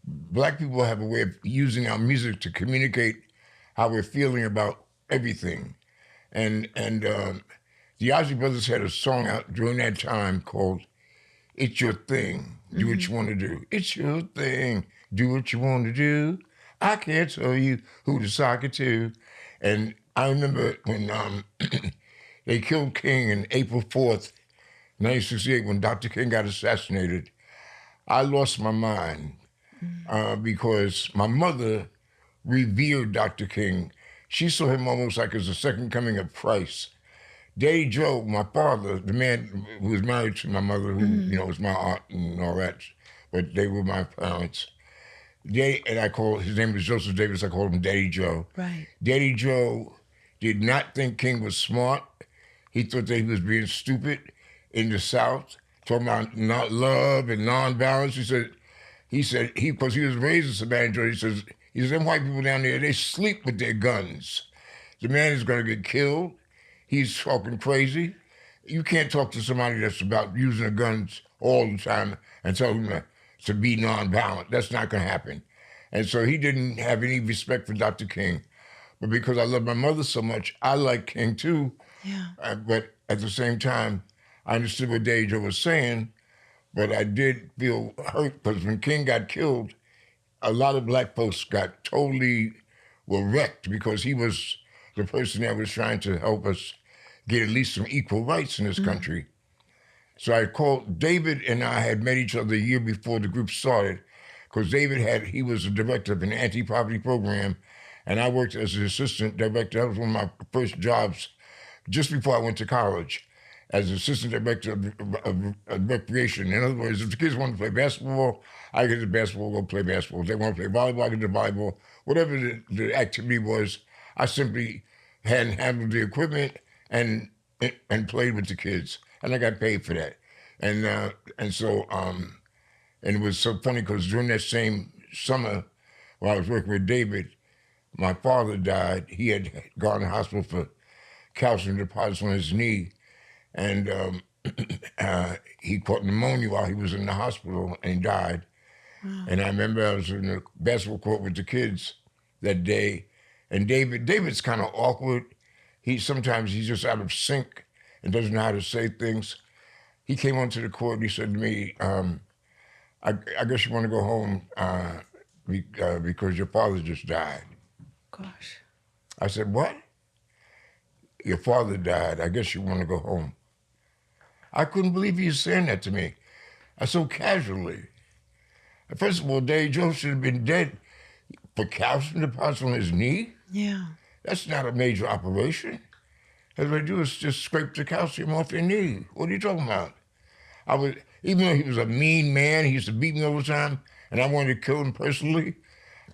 Black people have a way of using our music to communicate how we're feeling about everything. And the Isley Brothers had a song out during that time called "It's Your Thing, Do What You Want to Do." It's your thing, do what you want to do. I can't tell you who to sock it to. And I remember when they killed King on April 4th, 1968, when Dr. King got assassinated. I lost my mind because my mother revered Dr. King. She saw him almost like as the second coming of Christ. Daddy Joe, my father, the man who was married to my mother, who was my aunt and all that, but they were my parents. And I call his name was Joseph Davis. I called him Daddy Joe. Right. Daddy Joe did not think King was smart. He thought that he was being stupid in the South, talking about not love and nonviolence. He said because he was raised in Savannah, Georgia. He says them white people down there, they sleep with their guns. The man is going to get killed. He's talking crazy. You can't talk to somebody that's about using the guns all the time and tell them to be nonviolent. That's not going to happen. And so he didn't have any respect for Dr. King. But because I love my mother so much, I like King too. Yeah. But at the same time, I understood what Daddy Joe was saying, but I did feel hurt because when King got killed, a lot of black folks were wrecked because he was the person that was trying to help us get at least some equal rights in this country. So I called, David and I had met each other a year before the group started, because he was the director of an anti-poverty program, and I worked as an assistant director. That was one of my first jobs just before I went to college, as assistant director of recreation. In other words, if the kids want to play basketball, I get the basketball, go play basketball. If they want to play volleyball, I get the volleyball. Whatever the activity was, I simply handled the equipment and played with the kids, and I got paid for that. And it was so funny because during that same summer, while I was working with David, my father died. He had gone to the hospital for calcium deposits on his knee, and he caught pneumonia while he was in the hospital and died. Wow. And I remember I was in the basketball court with the kids that day, and David's kind of awkward. Sometimes he's just out of sync and doesn't know how to say things. He came onto the court and he said to me, I guess you want to go home because your father just died. Gosh. I said, what? Your father died. I guess you want to go home. I couldn't believe he was saying that to me. I so casually. First of all, Dave Joe should have been dead for calcium deposits on his knee. Yeah. That's not a major operation. All they do is just scrape the calcium off your knee. What are you talking about? Even though he was a mean man, he used to beat me all the time, and I wanted to kill him personally,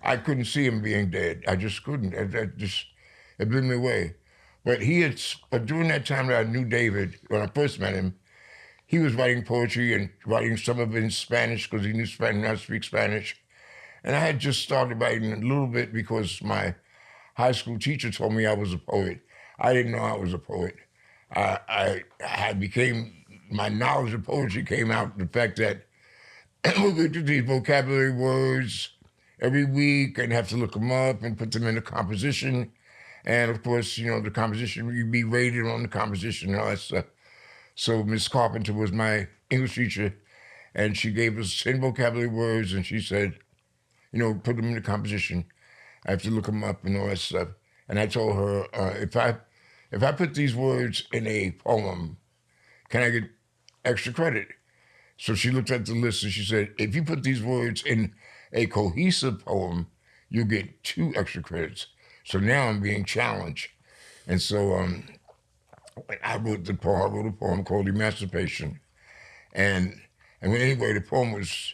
I couldn't see him being dead. I just couldn't. It blew me away. But during that time that I knew David, when I first met him, he was writing poetry and writing some of it in Spanish because he knew Spanish, and I speak Spanish. And I had just started writing a little bit because my high school teacher told me I was a poet. I didn't know I was a poet. My knowledge of poetry came out the fact that we would do these vocabulary words every week and have to look them up and put them in a composition. And of course, the composition, you'd be rated on the composition and all that stuff. So Miss Carpenter was my English teacher, and she gave us 10 vocabulary words, and she said, put them in the composition. I have to look them up and all that stuff. And I told her, if I put these words in a poem, can I get extra credit? So she looked at the list and she said, if you put these words in a cohesive poem, you'll get 2 extra credits. So now I'm being challenged. And so I wrote a poem called Emancipation. And anyway, the poem was,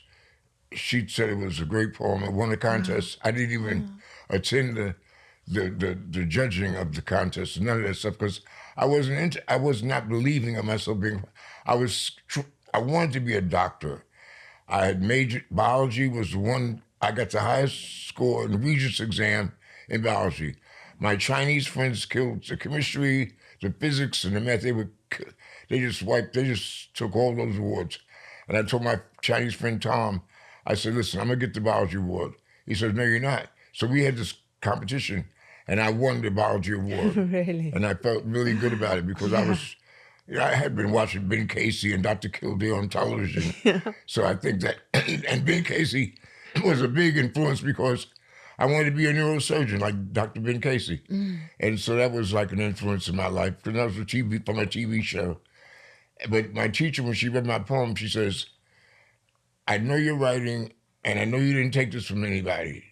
she said it was a great poem. It won the contest. I didn't even attend the judging of the contest, none of that stuff, because I was not believing of myself being, I wanted to be a doctor. I had majored, biology was the one, I got the highest score in the Regents exam in biology. My Chinese friends killed the chemistry, the physics, and the math. They just took all those awards. And I told my Chinese friend Tom, I said, listen, I'm gonna get the biology award. He says, no, you're not. So we had this competition, and I won the biology award. Really? And I felt really good about it because I had been watching Ben Casey and Dr. Kildare on television. Yeah. So I think that, and Ben Casey was a big influence because I wanted to be a neurosurgeon like Dr. Ben Casey. And so that was like an influence in my life because that was from a TV show. But my teacher, when she read my poem, she says, I know you're writing, and I know you didn't take this from anybody.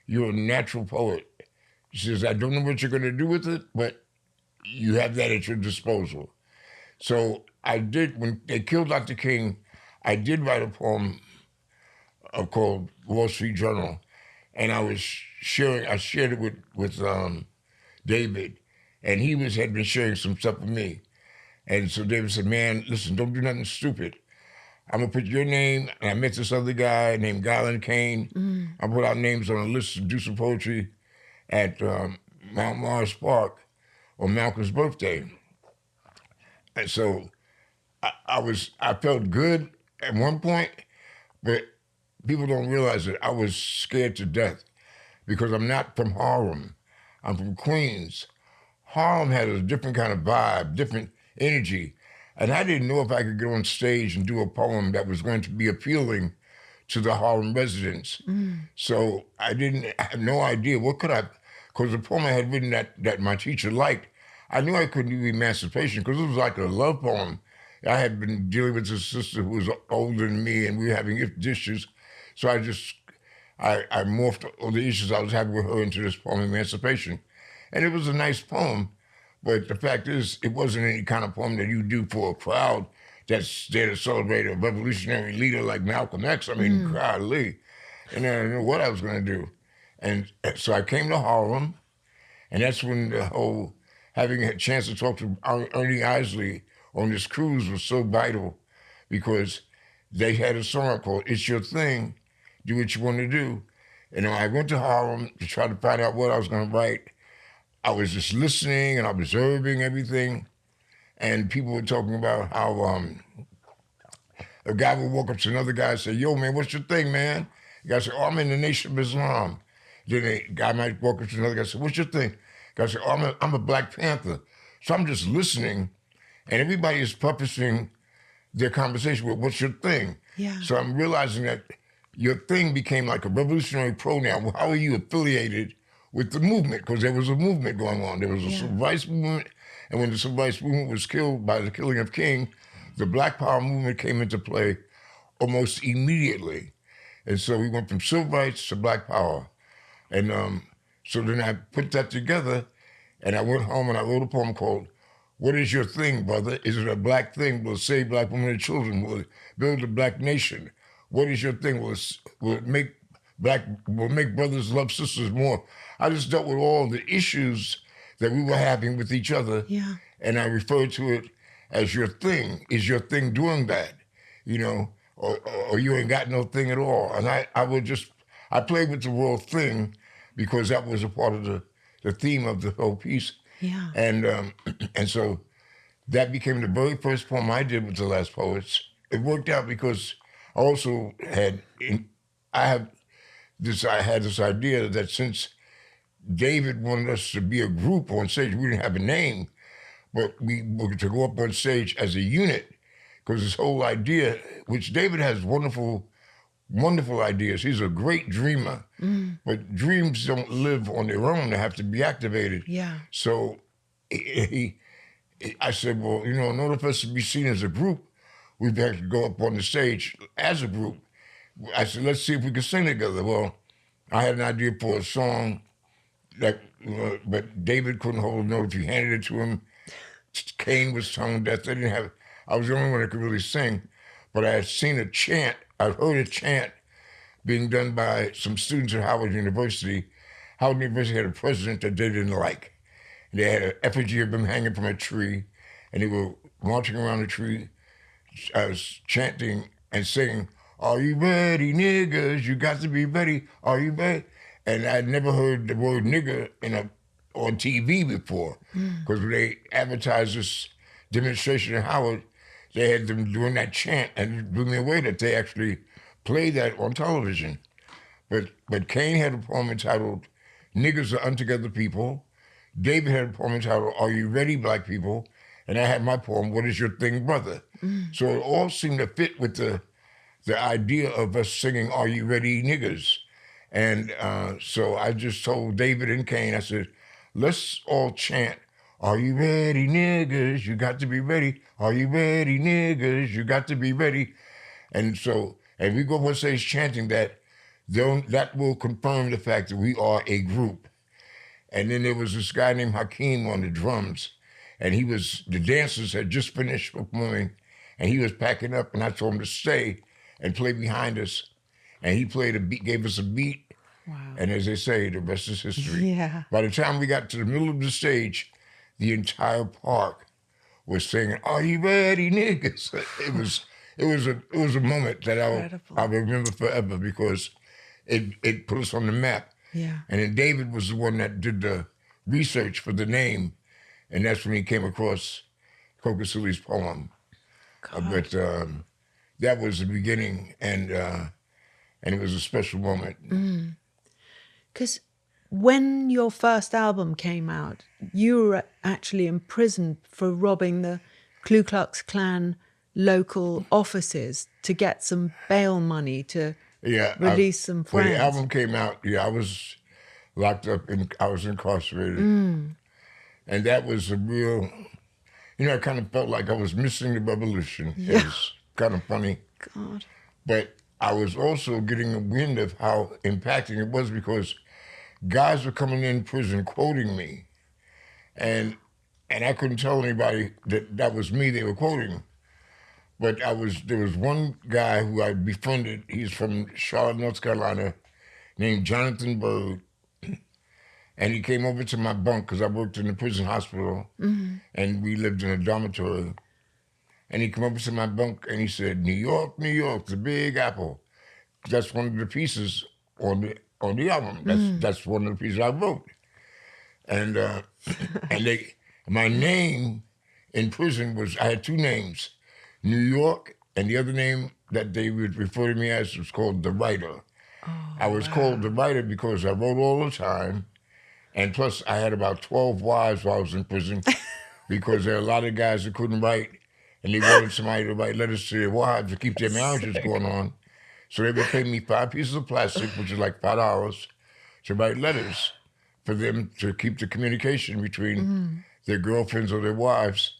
You're a natural poet. She says, I don't know what you're going to do with it, but you have that at your disposal. So I did, when they killed Dr. King, I did write a poem called Wall Street Journal, and I shared it with David, and he had been sharing some stuff with me. And so David said, man, listen, don't do nothing stupid. I'm going to put your name, and I met this other guy named Gylan Kain. I put our names on a list to do some poetry at Mount Morris Park on Malcolm's birthday. And so I felt good at one point, but people don't realize that I was scared to death because I'm not from Harlem. I'm from Queens. Harlem had a different kind of vibe, different energy. And I didn't know if I could get on stage and do a poem that was going to be appealing to the Harlem residents. So I had no idea because the poem I had written that my teacher liked, I knew I couldn't do Emancipation because it was like a love poem. I had been dealing with a sister who was older than me and we were having issues. So I morphed all the issues I was having with her into this poem, Emancipation. And it was a nice poem. But the fact is, it wasn't any kind of poem that you do for a crowd that's there to celebrate a revolutionary leader like Malcolm X. I mean, golly. And I didn't know what I was going to do. And so I came to Harlem, and that's when the whole, having a chance to talk to Ernie Isley on this cruise was so vital because they had a song called It's Your Thing, Do What You Want to Do. And I went to Harlem to try to find out what I was going to write. I was just listening and observing everything, and people were talking about how a guy would walk up to another guy and say, yo, man, what's your thing, man? The guy said, oh, I'm in the Nation of Islam. Then a guy might walk up to another guy and say, what's your thing? The guy said, oh, I'm a Black Panther. So I'm just listening, and everybody is prefacing their conversation with, what's your thing? Yeah. So I'm realizing that your thing became like a revolutionary pronoun. Well, how are you affiliated with the movement? Because there was a movement going on. There was a civil rights movement. And when the civil rights movement was killed by the killing of King, the Black Power movement came into play almost immediately. And so we went from civil rights to Black Power. And so then I put that together, and I went home and I wrote a poem called "What Is Your Thing, Brother? Is it a black thing? Will it save black women and children? Will it build a black nation? What is your thing? Will it make brothers love sisters more?" I just dealt with all the issues that we were having with each other, Yeah. and I referred to it as your thing. Is your thing doing that? You know, or you ain't got no thing at all. And I played with the word thing because that was a part of the theme of the whole piece. Yeah. And so that became the very first poem I did with the Last Poets. It worked out because I also had this idea that since David wanted us to be a group on stage, we didn't have a name, but we were to go up on stage as a unit, because this whole idea, which David has wonderful ideas. He's a great dreamer, but dreams don't live on their own. They have to be activated. Yeah. So I said, well, in order for us to be seen as a group, we've got to go up on the stage as a group. I said, let's see if we can sing together. Well, I had an idea for a song but David couldn't hold a note. If you handed it to him, Kain was tone deaf. I was the only one that could really sing, but I had seen a chant. I'd heard a chant being done by some students at Howard University. Howard University had a president that they didn't like. They had an effigy of him hanging from a tree, and they were marching around the tree, chanting and singing, "Are you ready, niggas? You got to be ready. Are you ready?" And I'd never heard the word nigger on TV before, because when they advertised this demonstration at Howard, they had them doing that chant, and it blew me away that they actually played that on television. But Kain had a poem entitled "Niggers Are Untogether People." David had a poem entitled "Are You Ready, Black People?" And I had my poem, "What Is Your Thing, Brother?" So it all seemed to fit with the idea of us singing "Are You Ready, Niggers?" And so I just told David and Kain, I said, let's all chant, "Are you ready, niggers? You got to be ready. Are you ready, niggers? You got to be ready." And so, and we go on stage chanting that, that will confirm the fact that we are a group. And then there was this guy named Hakeem on the drums, and the dancers had just finished performing, and he was packing up, and I told him to stay and play behind us. And he played a beat, gave us a beat. Wow. And as they say, the rest is history. Yeah. By the time we got to the middle of the stage, the entire park was singing, "Are you ready, niggas?" It was a moment that I'll remember forever, because it put us on the map. Yeah. And then David was the one that did the research for the name, and that's when he came across Kokosili's poem. But that was the beginning, and it was a special moment. Because when your first album came out, you were actually imprisoned for robbing the Ku Klux Klan local offices to get some bail money to release some friends. When the album came out, I was locked up, I was incarcerated. And that was a real, I kind of felt like I was missing the revolution. Yeah. It was kind of funny. God. But I was also getting a wind of how impacting it was, because guys were coming in prison quoting me, and I couldn't tell anybody that was me they were quoting. But there was one guy who I befriended. He's from Charlotte, North Carolina, named Jonathan Bird, and he came over to my bunk because I worked in the prison hospital, and we lived in a dormitory. And he came over to my bunk and he said, "New York, New York, the Big Apple." That's one of the pieces on the album. That's one of the pieces I wrote. And my name in prison I had two names, New York, and the other name that they would refer to me as was called The Writer. I was called The Writer because I wrote all the time, and plus I had about 12 wives while I was in prison, because there are a lot of guys that couldn't write, and they wanted somebody to write letters to their wives to keep their marriages going on. So they would pay me 5 pieces of plastic, which is like $5, to write letters for them to keep the communication between their girlfriends or their wives.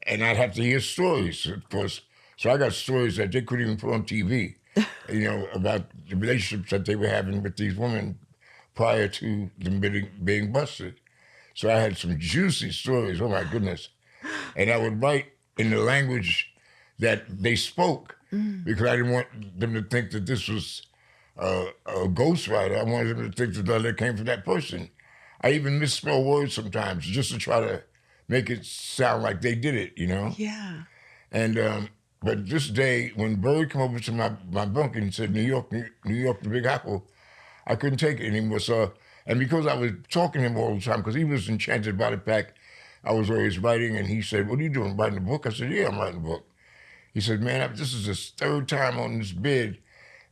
And I'd have to hear stories, of course. So I got stories that they couldn't even put on TV, about the relationships that they were having with these women prior to them being busted. So I had some juicy stories, oh my goodness. And I would write in the language that they spoke because I didn't want them to think that this was a ghostwriter. I wanted them to think that the letter came from that person. I even misspell words sometimes just to try to make it sound like they did it, Yeah. And but this day, when Bird came over to my bunk and said, New York, the Big Apple, I couldn't take it anymore. So, and because I was talking to him all the time, because he was enchanted by the fact I was always writing, and he said, what are you doing, writing a book? I said, yeah, I'm writing a book. He said, man, this is the third time on this bid,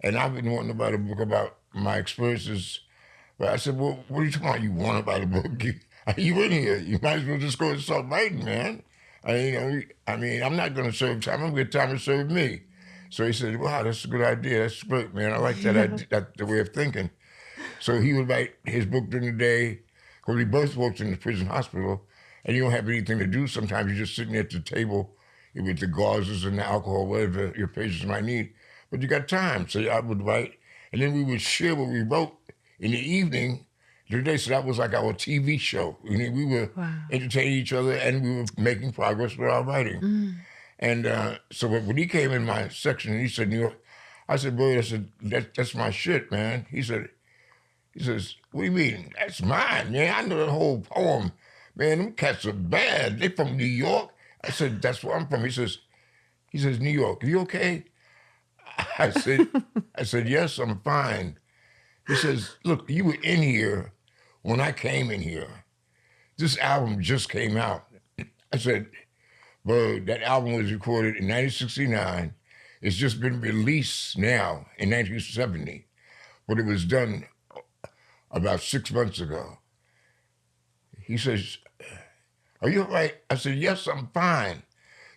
and I've been wanting to write a book about my experiences. But I said, well, what are you talking about? You want to write a book? You in here. You might as well just go and start writing, man. I'm not going to serve time. I'm going to get time to serve me. So he said, wow, that's a good idea. That's great, man. I like that idea, that the way of thinking. So he would write his book during the day, because we both worked in the prison hospital, and you don't have anything to do sometimes. You're just sitting at the table with the gauzes and the alcohol, whatever your patients might need. But you got time. So I would write, and then we would share what we wrote in the evening today. So that was like our TV show. We were entertaining each other, and we were making progress with our writing. And so when he came in my section and he said, New York, I said, boy, that's my shit, man. He says, what do you mean? That's mine, man. I know the whole poem. Man, them cats are bad. They from New York. I said, that's where I'm from. He says, New York, are you okay? I said, yes, I'm fine. He says, look, you were in here when I came in here. This album just came out. I said, but that album was recorded in 1969. It's just been released now in 1970, but it was done about 6 months ago. He says, are you all right? I said, yes, I'm fine.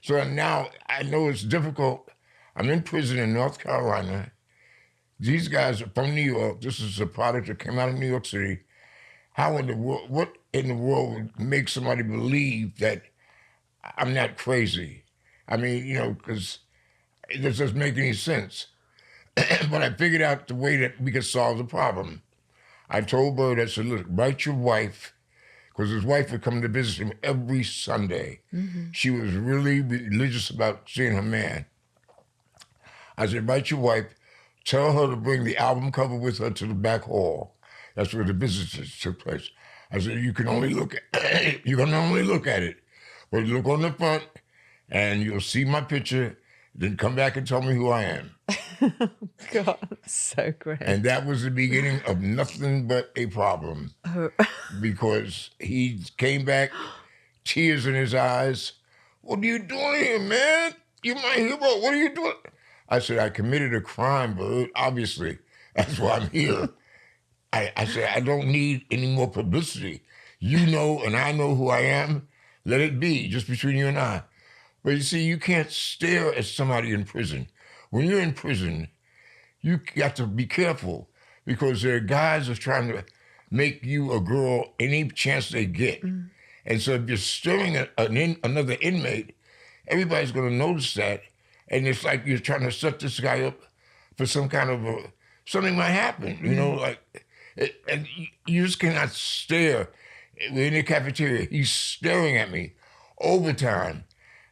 So now I know it's difficult. I'm in prison in North Carolina. These guys are from New York. This is a product that came out of New York City. How in the world, what in the world would make somebody believe that I'm not crazy? I mean, because it doesn't make any sense. But I figured out the way that we could solve the problem. I told Bird, I said, look, write your wife, because his wife would come to visit him every Sunday. She was really religious about seeing her man. I said, write your wife, tell her to bring the album cover with her to the back hall. That's where the visitors took place. I said, you can only look at you can only look at it. But look on the front and you'll see my picture, then come back and tell me who I am. God, so great. And that was the beginning of nothing but a problem. Because he came back, tears in his eyes. What are you doing here, man? You're my hero. What are you doing? I said, I committed a crime, Bird. Obviously, that's why I'm here. I said, I don't need any more publicity. You know and I know who I am. Let it be, just between you and I. But you see, you can't stare at somebody in prison. When you're in prison, you got to be careful, because there are guys that are trying to make you a girl any chance they get. And so if you're staring at another inmate, everybody's going to notice that. And it's like you're trying to set this guy up for some kind of something might happen, and you just cannot stare. We're in the cafeteria. He's staring at me overtime.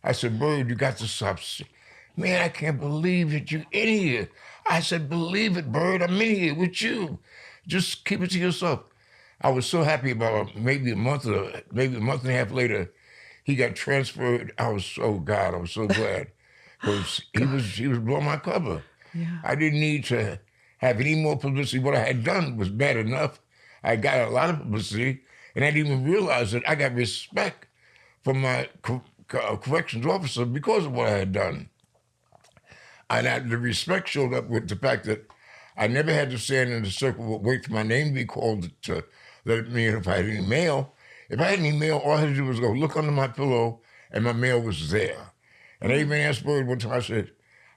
I said, Bird, you got to stop. Man, I can't believe that you're in here. I said, believe it, Bird. I'm in here with you. Just keep it to yourself. I was so happy about maybe a month and a half later, he got transferred. I was so glad. Because he was blowing my cover. Yeah. I didn't need to have any more publicity. What I had done was bad enough. I got a lot of publicity, and I didn't even realize that I got respect from my corrections officer because of what I had done. And the respect showed up with the fact that I never had to stand in the circle, wait for my name to be called to let me in if I had any mail. If I had any mail, all I had to do was go look under my pillow, and my mail was there. And I even asked Perry one time, I said,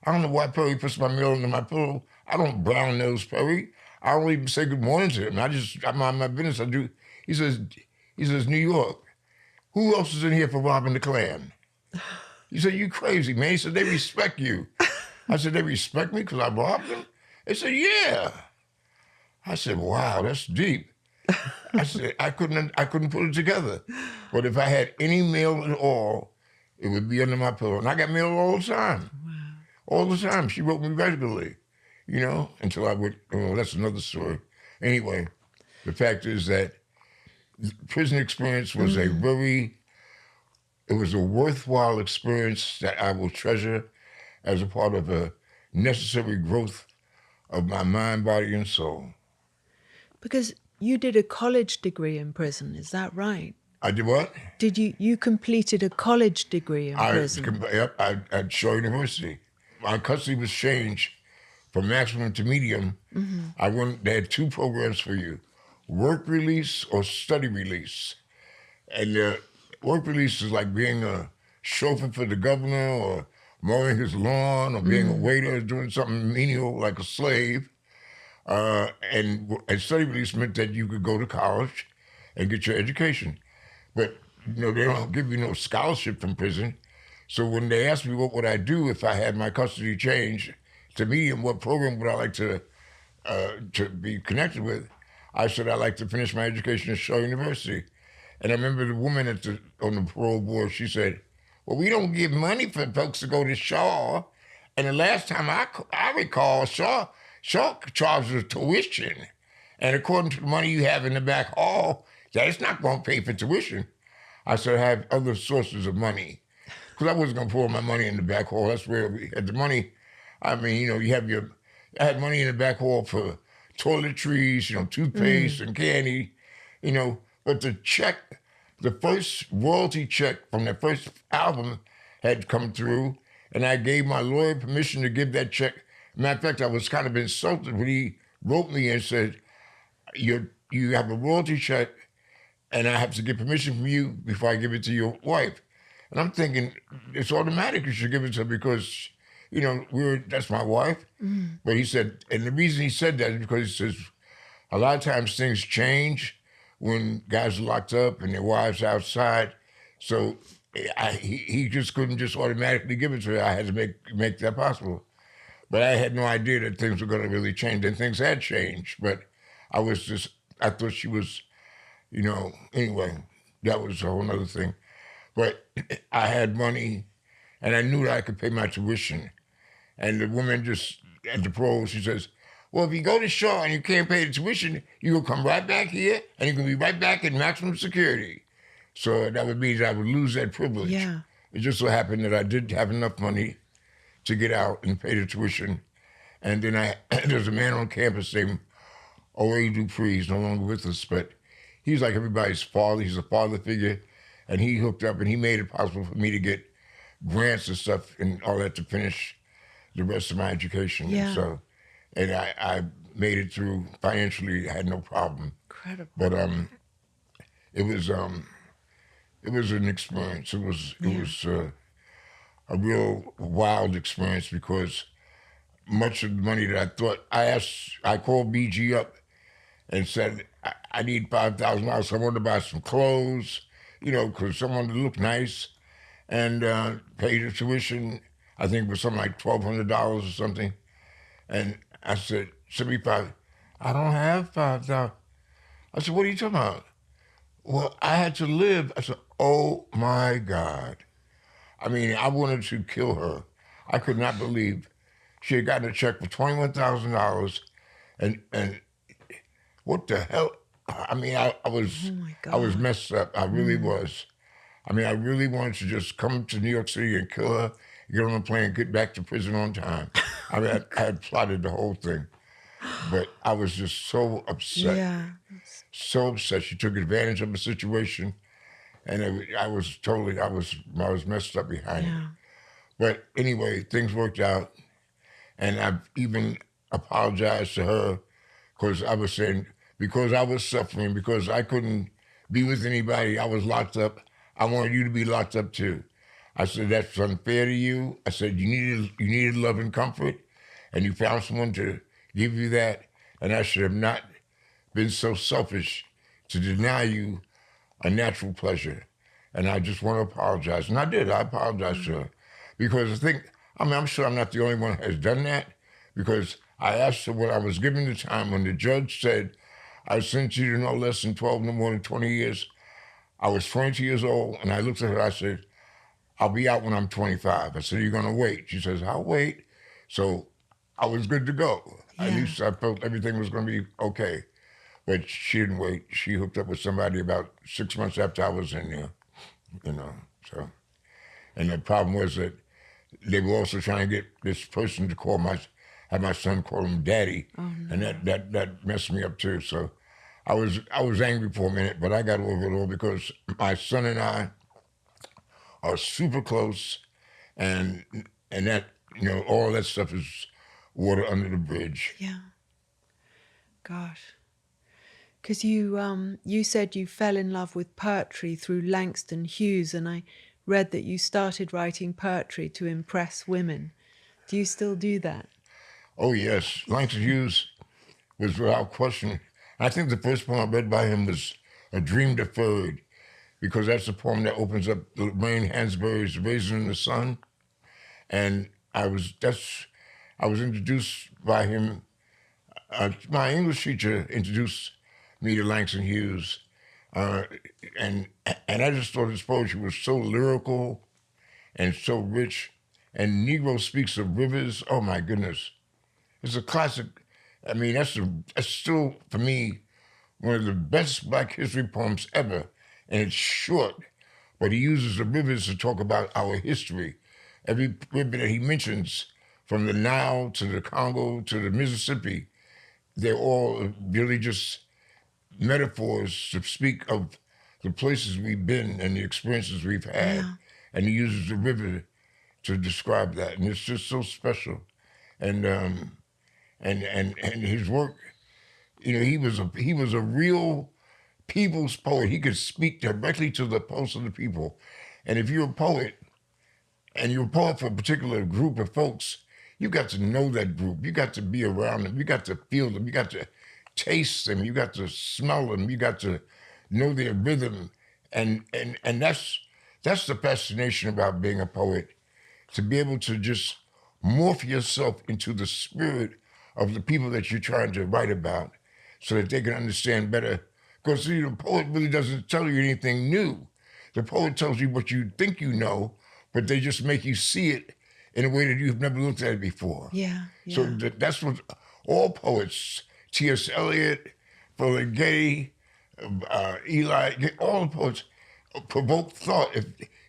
I don't know why Perry puts my mail under my pillow. I don't brown nose Perry. I don't even say good morning to him. I mind my business. I do. He says, New York, who else is in here for robbing the Klan? He said, you crazy, man. He said, they respect you. I said, they respect me because I robbed them? They said, yeah. I said, wow, that's deep. I said, I couldn't put it together. But if I had any mail at all, it would be under my pillow. And I got mail all the time. Wow. All the time. She wrote me regularly, until I would, that's another story. Anyway, the fact is that prison experience was it was a worthwhile experience that I will treasure as a part of a necessary growth of my mind, body, and soul. Because you did a college degree in prison, is that right? I did what? Did you completed a college degree in prison? Yep, at Shaw University. My custody was changed from maximum to medium. Mm-hmm. They had two programs for you, work release or study release. And work release is like being a chauffeur for the governor or mowing his lawn or being a waiter, doing something menial like a slave. And study release meant that you could go to college and get your education. But, they don't give you no scholarship from prison. So when they asked me what would I do if I had my custody changed to medium, what program would I like to be connected with, I said I'd like to finish my education at Shaw University. And I remember the woman on the parole board, she said, well, we don't give money for folks to go to Shaw. And the last time I recall, Shaw charges tuition. And according to the money you have in the back hall, that's not going to pay for tuition. I said I have other sources of money. Because I wasn't going to pour my money in the back hall. That's where we had the money. I mean, I had money in the back hall for toiletries, toothpaste and candy, but the first royalty check from the first album had come through, and I gave my lawyer permission to give that check. Matter of fact, I was kind of insulted when he wrote me and said, you have a royalty check, and I have to get permission from you before I give it to your wife. And I'm thinking, it's automatic you should give it to her because, that's my wife. Mm. But he said, and the reason he said that is because he says, a lot of times things change when guys are locked up and their wives outside. So he just couldn't just automatically give it to her. I had to make that possible. But I had no idea that things were going to really change. And things had changed. But I thought she was, anyway, that was a whole other thing. But I had money, and I knew that I could pay my tuition. And the woman just, at the parole, she says, well, if you go to Shaw and you can't pay the tuition, you will come right back here, and you can be right back in maximum security. So that would mean that I would lose that privilege. Yeah. It just so happened that I did have enough money to get out and pay the tuition. And then there's a man on campus named O.A. Dupree. He's no longer with us, but he's like everybody's father. He's a father figure. And he hooked up and he made it possible for me to get grants and stuff and all that to finish the rest of my education. Yeah. And I made it through financially. I had no problem. Incredible. But it was an experience. It was a real wild experience because much of the money that I thought I called BG up and said I need $5,000. I wanted to buy some clothes, because I wanted to look nice, and pay the tuition. I think it was something like $1,200 or something. And I said, $75. I don't have $5,000. I said, what are you talking about? Well, I had to live. I said, oh my God. I mean, I wanted to kill her. I could not believe she had gotten a check for $21,000, and what the hell? I mean, I was messed up. I really was. I mean, I really wanted to just come to New York City and kill her, get on a plane, get back to prison on time. I mean, I had plotted the whole thing, but I was just so upset. Yeah. So upset. She took advantage of the situation, and I was messed up behind it. But anyway, things worked out, and I've even apologized to her because I was saying, because I was suffering, because I couldn't be with anybody, I was locked up. I wanted you to be locked up too. I said, that's unfair to you. I said, you needed love and comfort, and you found someone to give you that, and I should have not been so selfish to deny you a natural pleasure. And I just want to apologize. And I did. I apologized to her. Because I'm sure I'm not the only one who has done that. Because I asked her when I was given the time, when the judge said, I sent you to no less than 12, no more than 20 years. I was 22 years old, and I looked at her, I said, I'll be out when I'm 25. I said, you're going to wait? She says, I'll wait. So I was good to go. Yeah. At least I felt everything was going to be okay. But she didn't wait. She hooked up with somebody about 6 months after I was in there, so. And the problem was that they were also trying to get this person to have my son call him daddy. Oh, no. And that messed me up too. So I was angry for a minute, but I got over it all because my son and I are super close, and that, all that stuff is water under the bridge. Yeah. Gosh. Because you said you fell in love with poetry through Langston Hughes, and I read that you started writing poetry to impress women. Do you still do that? Oh, yes. Langston Hughes was without question. I think the first poem I read by him was A Dream Deferred, because that's the poem that opens up Lorraine Hansberry's Raisin in the Sun. And I was introduced by him. My English teacher introduced me to Langston Hughes. And I just thought his poetry was so lyrical and so rich. And Negro Speaks of Rivers, oh my goodness. It's a classic. I mean, that's still, for me, one of the best Black history poems ever. And it's short, but he uses the rivers to talk about our history. Every river that he mentions, from the Nile to the Congo to the Mississippi, they're all really just metaphors to speak of the places we've been and the experiences we've had. Yeah. And he uses the river to describe that. And it's just so special. And his work, he was a real people's poet. He could speak directly to the pulse of the people. And if you're a poet, and you're a poet for a particular group of folks, you got to know that group. You got to be around them. You got to feel them. You got to taste them. You got to smell them. You got to know their rhythm. And that's the fascination about being a poet, to be able to just morph yourself into the spirit of the people that you're trying to write about, so that they can understand better. Because, see, the poet really doesn't tell you anything new. The poet tells you what you think you know, but they just make you see it in a way that you've never looked at it before. Yeah. So that's what all poets, T.S. Eliot, Fuller Gay, Eli, all the poets provoke thought.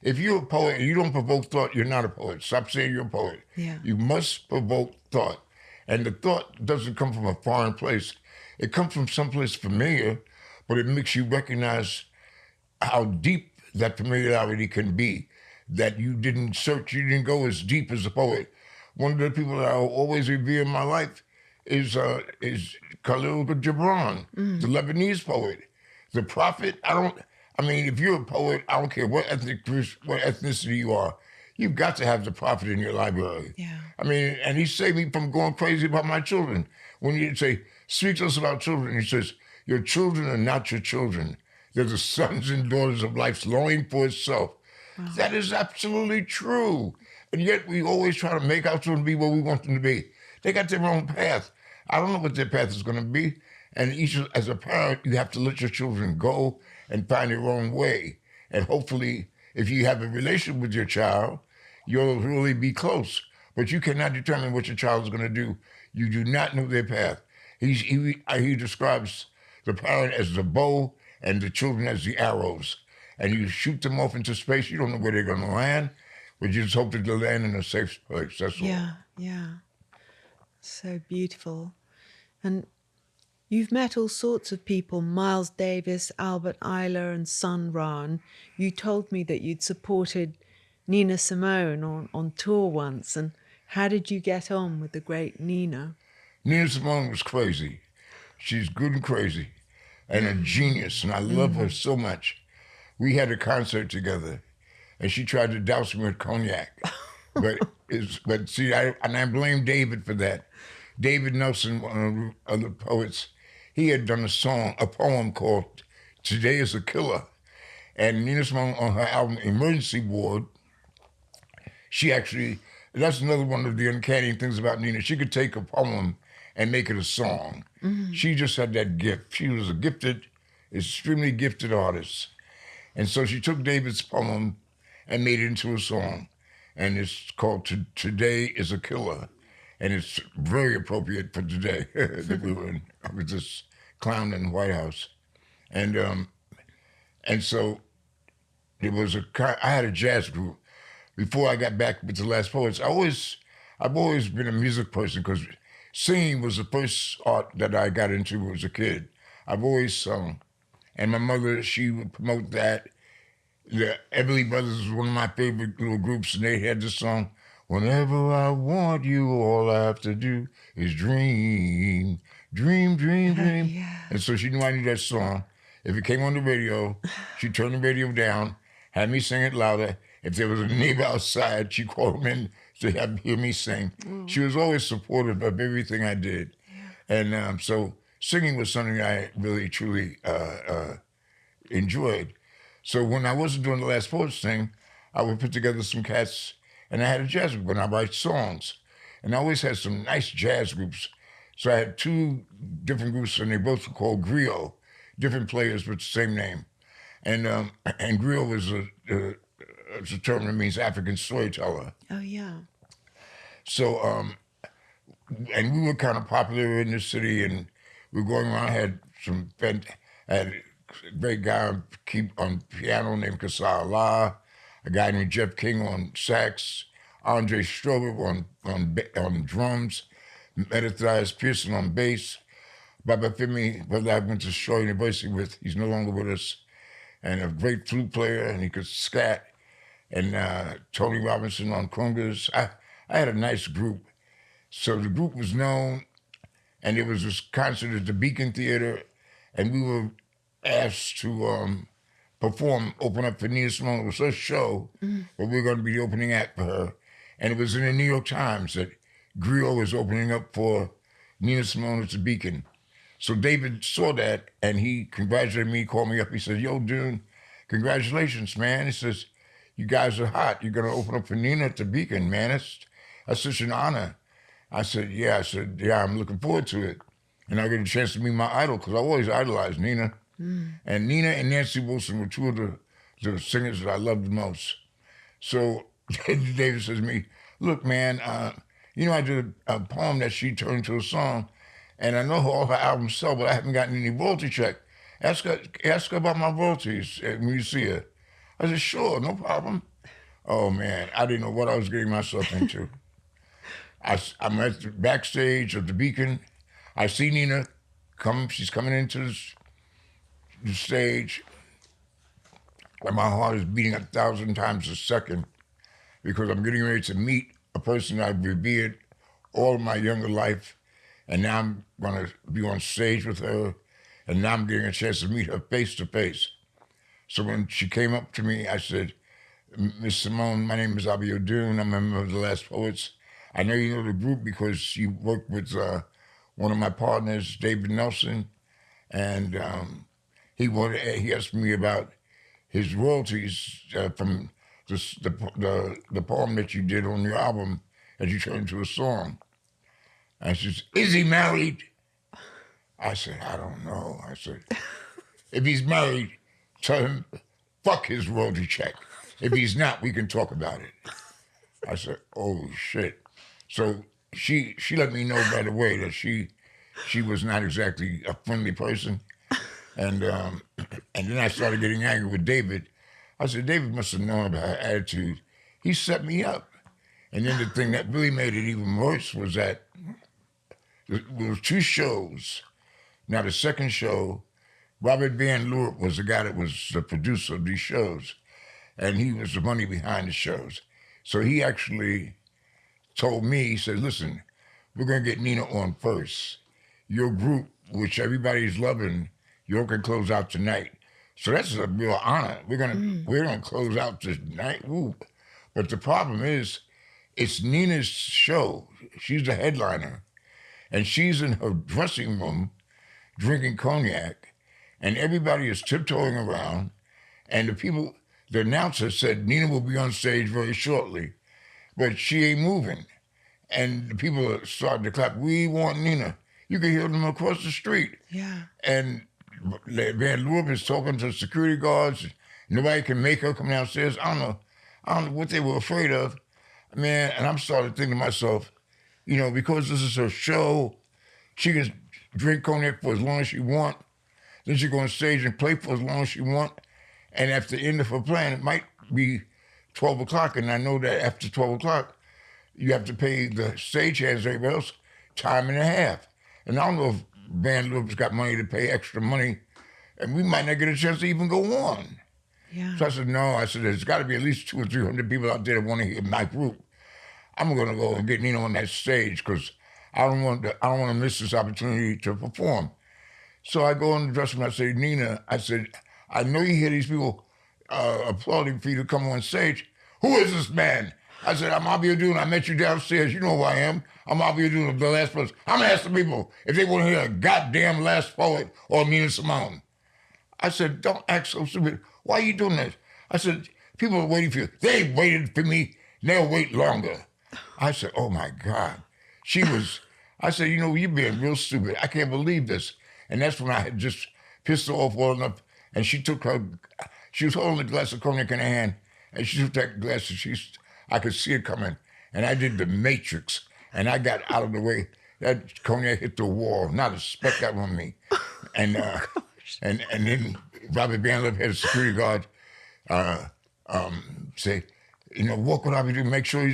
If you're a poet and you don't provoke thought, you're not a poet. Stop saying you're a poet. Yeah. You must provoke thought. And the thought doesn't come from a foreign place. It comes from someplace familiar, but it makes you recognize how deep that familiarity can be, that you didn't search, you didn't go as deep as a poet. One of the people that I'll always revere in my life is Khalil Gibran, the Lebanese poet. The prophet, if you're a poet, I don't care what ethnicity you are, you've got to have the prophet in your library. Yeah. And he saved me from going crazy about my children. When you say, speak to us about children, he says, your children are not your children. They're the sons and daughters of life's longing for itself. Wow. That is absolutely true. And yet we always try to make our children be what we want them to be. They got their own path. I don't know what their path is going to be. And as a parent, you have to let your children go and find their own way. And hopefully, if you have a relationship with your child, you'll really be close. But you cannot determine what your child is going to do. You do not know their path. He describes the parent as the bow and the children as the arrows. And you shoot them off into space. You don't know where they're going to land, but you just hope that they'll land in a safe place. That's all. Yeah. So beautiful. And you've met all sorts of people, Miles Davis, Albert Ayler, and Sun Ra. And you told me that you'd supported Nina Simone on tour once. And how did you get on with the great Nina? Nina Simone was crazy. She's good and crazy and a genius, and I love her so much. We had a concert together, and she tried to douse me with cognac. But see, I blame David for that. David Nelson, one of the poets, he had done a poem called "Today Is a Killer," and Nina Simone on her album Emergency Ward, she actually, that's another one of the uncanny things about Nina. She could take a poem and make it a song. She just had that gift. She was a gifted, extremely gifted artist. And so she took David's poem and made it into a song. And it's called Today Is a Killer. And it's very appropriate for today that we were in with this clown in the White House. And so it was I had a jazz group. Before I got back with the Last Poets, I've always been a music person because singing was the first art that I got into as a kid. I've always sung. And my mother, she would promote that. The Everly Brothers was one of my favorite little groups, and they had this song, "Whenever I want you, all I have to do is dream, dream, dream, dream." Yeah. And so she knew I knew that song. If it came on the radio, she'd turn the radio down, have me sing it louder. If there was a neighbor outside, she'd call him in to hear me sing. She was always supportive of everything I did. And so singing was something I really, truly enjoyed. So when I wasn't doing the Last Poets thing, I would put together some cats, and I had a jazz group, and I write songs. And I always had some nice jazz groups. So I had two different groups, and they both were called griot, different players with the same name. And griot was it's a term that means African storyteller. Oh, yeah. So, and we were kind of popular in the city, and we were going around. I had a great guy on piano named Kasar Allah, a guy named Jeff King on sax, Andre Strober on drums, Metathias Pearson on bass, Baba Femi, brother I went to Shaw University with, he's no longer with us, and a great flute player, and he could scat, and Tony Robinson on congas. I had a nice group. So the group was known, and there was this concert at the Beacon Theater, and we were asked to perform, open up for Nina Simone. It was her show, but we were going to be the opening act for her. And it was in the New York Times that griot was opening up for Nina Simone at the Beacon. So David saw that, and he congratulated me, called me up. He said, "Yo, dude, congratulations, man." He says, "You guys are hot. You're going to open up for Nina at the Beacon, man. That's such an honor." I said, "Yeah." I'm looking forward to it. And I get a chance to meet my idol, because I always idolized Nina. And Nina and Nancy Wilson were two of the singers that I loved the most. So David says to me, "Look, man, I did a poem that she turned to a song, and I know all her albums sell, but I haven't gotten any royalty check. Ask her about my royalties when you see her." I said, "Sure, no problem." Oh, man, I didn't know what I was getting myself into. I'm at the backstage of the Beacon. I see Nina come. She's coming into the stage, and my heart is beating 1,000 times a second because I'm getting ready to meet a person I've revered all of my younger life, and now I'm going to be on stage with her, and now I'm getting a chance to meet her face to face. So when she came up to me, I said, "Miss Simone, my name is Abiodun. I'm a member of the Last Poets. I know you know the group because you worked with one of my partners, David Nelson, and he asked me about his royalties from the poem that you did on your album that you turned into a song." And she says, "Is he married?" I said, "I don't know." I said, "If he's married, tell him, fuck his royalty check. If he's not, we can talk about it." I said, "Oh, shit." So she let me know right away that she was not exactly a friendly person. And then I started getting angry with David. I said, "David must have known about her attitude. He set me up." And then the thing that really made it even worse was that there was two shows. Now the second show, Robert Van Loort was the guy that was the producer of these shows, and he was the money behind the shows. So he actually told me, he said, "Listen, we're going to get Nina on first. Your group, which everybody's loving, you can close out tonight. So that's a real honor. We're gonna close out this night. Ooh. But the problem is, it's Nina's show. She's the headliner, and she's in her dressing room drinking cognac, and everybody is tiptoeing around. And the announcer said Nina will be on stage very shortly, but she ain't moving. And the people are starting to clap. We want Nina. You can hear them across the street. Yeah. And Van Leeuwen is talking to security guards. Nobody can make her come downstairs. I don't know what they were afraid of, man. And I'm starting to think to myself, because this is her show, she can drink cognac for as long as she want. Then she go on stage and play for as long as she want. And at the end of her playing, it might be 12 o'clock. And I know that after 12 o'clock, you have to pay the stagehands, everybody else, time and a half. And I don't know if Van Leeuwen's got money to pay extra money, and we might not get a chance to even go on. Yeah. So I said, no. I said, there's got to be at least 200 or 300 people out there that want to hear my group. I'm going to go and get Nina on that stage because I don't want to miss this opportunity to perform. So I go in the dressing room. I say, Nina, I said, I know you hear these people applauding for you to come on stage. Who is this man? I said, I'm Abiodun. I met you downstairs. You know who I am. I'm Abiodun, the last person. I'm going to ask the people if they want to hear a goddamn Last Poet or Nina Simone. I said, don't act so stupid. Why are you doing this? I said, people are waiting for you. They waited for me. They'll wait longer. I said, oh, my God. I said, you're being real stupid. I can't believe this. And that's when I had just pissed her off well enough. And she was holding a glass of cognac in her hand. And she took that glass and I could see it coming. And I did the Matrix. And I got out of the way. That cognac hit the wall. Not a speck got on me. And then Robert Van Leeuwen had a security guard say, walk with Abiodun, make sure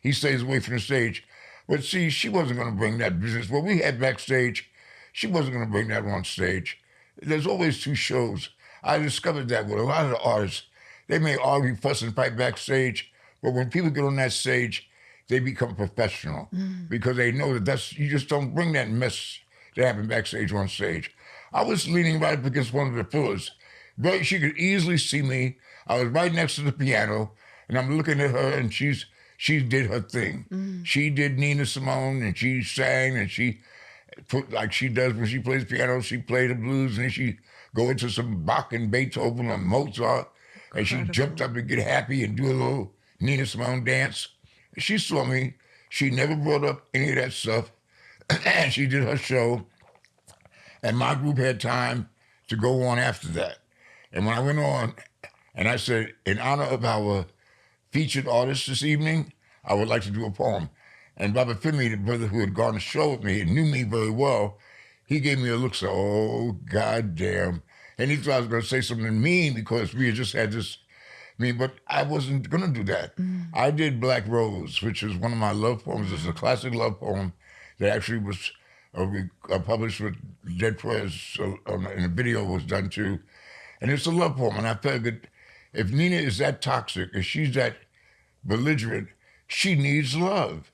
he stays away from the stage. But see, she wasn't going to bring that business. What we had backstage, she wasn't going to bring that on stage. There's always two shows. I discovered that with a lot of the artists. They may argue, fuss, and fight backstage, but when people get on that stage, they become professional because they know that you just don't bring that mess that happened backstage on stage. I was leaning right up against one of the pillars. She could easily see me. I was right next to the piano, and I'm looking at her, and she did her thing. She did Nina Simone, and she sang, and she put like she does when she plays piano. She played the blues, and then she go into some Bach and Beethoven or Mozart, and she jumped up and get happy and do a little Nina Simone dance. She saw me. She never brought up any of that stuff, and she did her show. And my group had time to go on after that. And when I went on, and I said, in honor of our featured artist this evening, I would like to do a poem. And Robert Finley, the brother who had gone to show with me and knew me very well, he gave me a look, so, oh, goddamn. And he thought I was going to say something mean because we had just had this, but I wasn't going to do that. I did Black Rose, which is one of my love poems. It's a classic love poem that actually was published with Dead Prez, and a video was done too. And it's a love poem. And I figured if Nina is that toxic, if she's that belligerent, she needs love.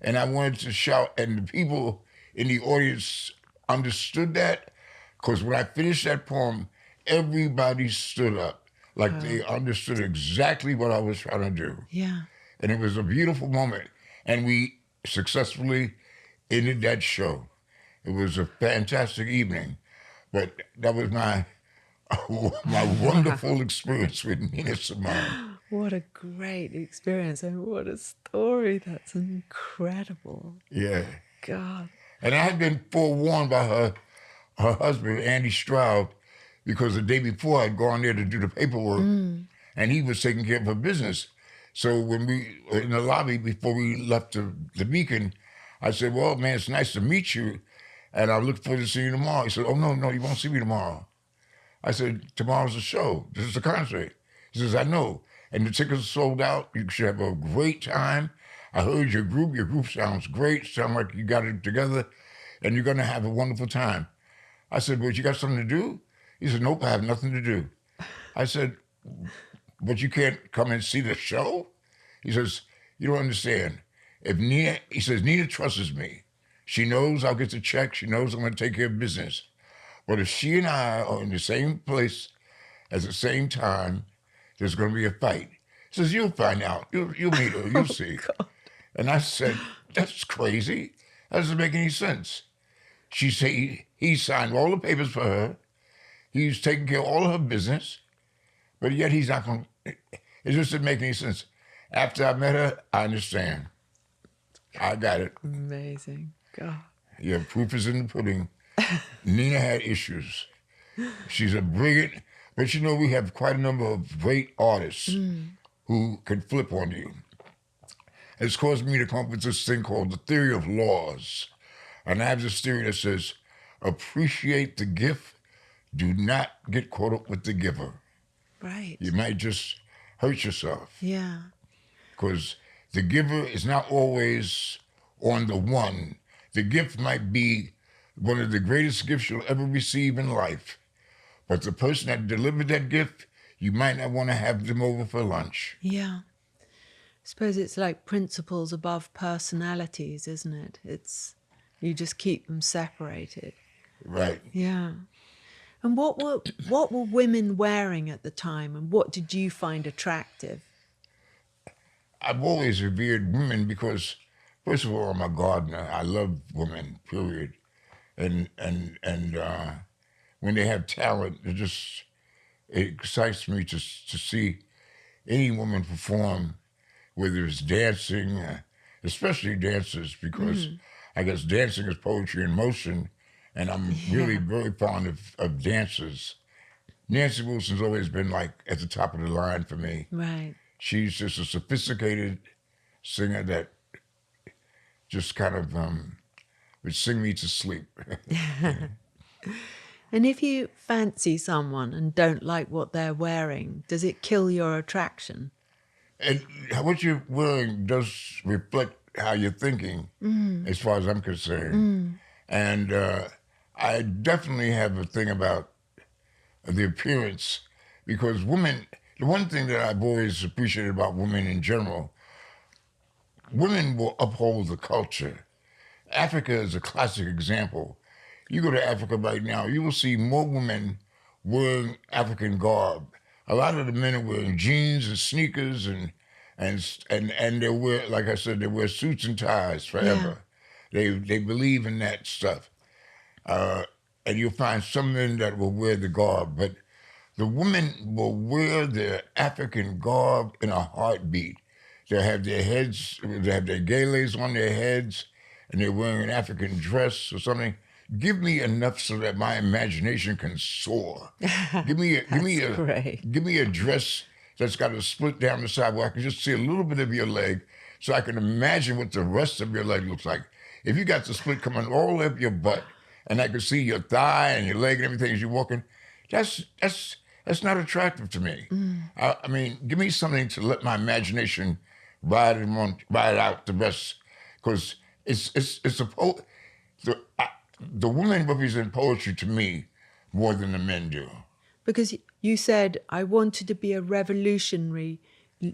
And I wanted to shout, and the people in the audience understood that, because when I finished that poem, everybody stood up. Like they understood exactly what I was trying to do. Yeah. And it was a beautiful moment. And we successfully ended that show. It was a fantastic evening. But that was my wonderful experience with Nina Simone. What a great experience, and what a story. That's incredible. Yeah. God. And I had been forewarned by her husband, Andy Stroud, because the day before I'd gone there to do the paperwork, and he was taking care of her business. So when we were in the lobby before we left the Beacon, I said, well, man, it's nice to meet you, and I look forward to seeing you tomorrow. He said, oh, no, you won't see me tomorrow. I said, tomorrow's the show. This is the concert. He says, I know. And the tickets are sold out. You should have a great time. I heard your group. Your group sounds great. Sound like you got it together, and you're going to have a wonderful time. I said, but you got something to do? He said, nope, I have nothing to do. I said, but you can't come and see the show? He says, you don't understand. He says, Nina trusts me. She knows I'll get the check. She knows I'm going to take care of business. But if she and I are in the same place At the same time, there's going to be a fight. He says, you'll find out. You'll meet her. You'll see. God. And I said, that's crazy. That doesn't make any sense. She said he signed all the papers for her. He's taking care of all of her business, but yet he's not going to. It just didn't make any sense. After I met her, I understand. I got it. Amazing. God. Yeah, proof is in the pudding. Nina had issues. She's a brilliant, but we have quite a number of great artists who can flip on you. It's caused me to come up with this thing called the theory of laws. And I have this theory that says, appreciate the gift, do not get caught up with the giver. Right. You might just hurt yourself. Yeah. Because the giver is not always on the one. The gift might be one of the greatest gifts you'll ever receive in life. But the person that delivered that gift, you might not want to have them over for lunch. Yeah. I suppose it's like principles above personalities, isn't it? You just keep them separated. Right. Yeah. And what were women wearing at the time, and what did you find attractive? I've always revered women because, first of all, I'm a gardener. I love women, period. And when they have talent, it excites me to see any woman perform, whether it's dancing, especially dancers, because I guess dancing is poetry in motion, and I'm really very fond of dancers. Nancy Wilson's always been like at the top of the line for me. Right. She's just a sophisticated singer that just kind of would sing me to sleep. And if you fancy someone and don't like what they're wearing, does it kill your attraction? And what you're wearing does reflect how you're thinking, as far as I'm concerned. And I definitely have a thing about the appearance, because women, the one thing that I've always appreciated about women in general, women will uphold the culture. Africa is a classic example. You go to Africa right now, you will see more women wearing African garb. A lot of the men are wearing jeans and sneakers and they wear, like I said, they wear suits and ties forever. Yeah. They believe in that stuff. And you'll find some men that will wear the garb, but the women will wear their African garb in a heartbeat. They'll have their heads, they have their galas on their heads, and they're wearing an African dress or something. Give me enough so that my imagination can soar. Give me a dress that's got a split down the side where I can just see a little bit of your leg, so I can imagine what the rest of your leg looks like. If you got the split coming all up your butt, and I can see your thigh and your leg and everything as you're walking, that's not attractive to me. I mean, give me something to let my imagination ride out the rest, because the women represent poetry to me more than the men do. Because you said, I wanted to be a revolutionary,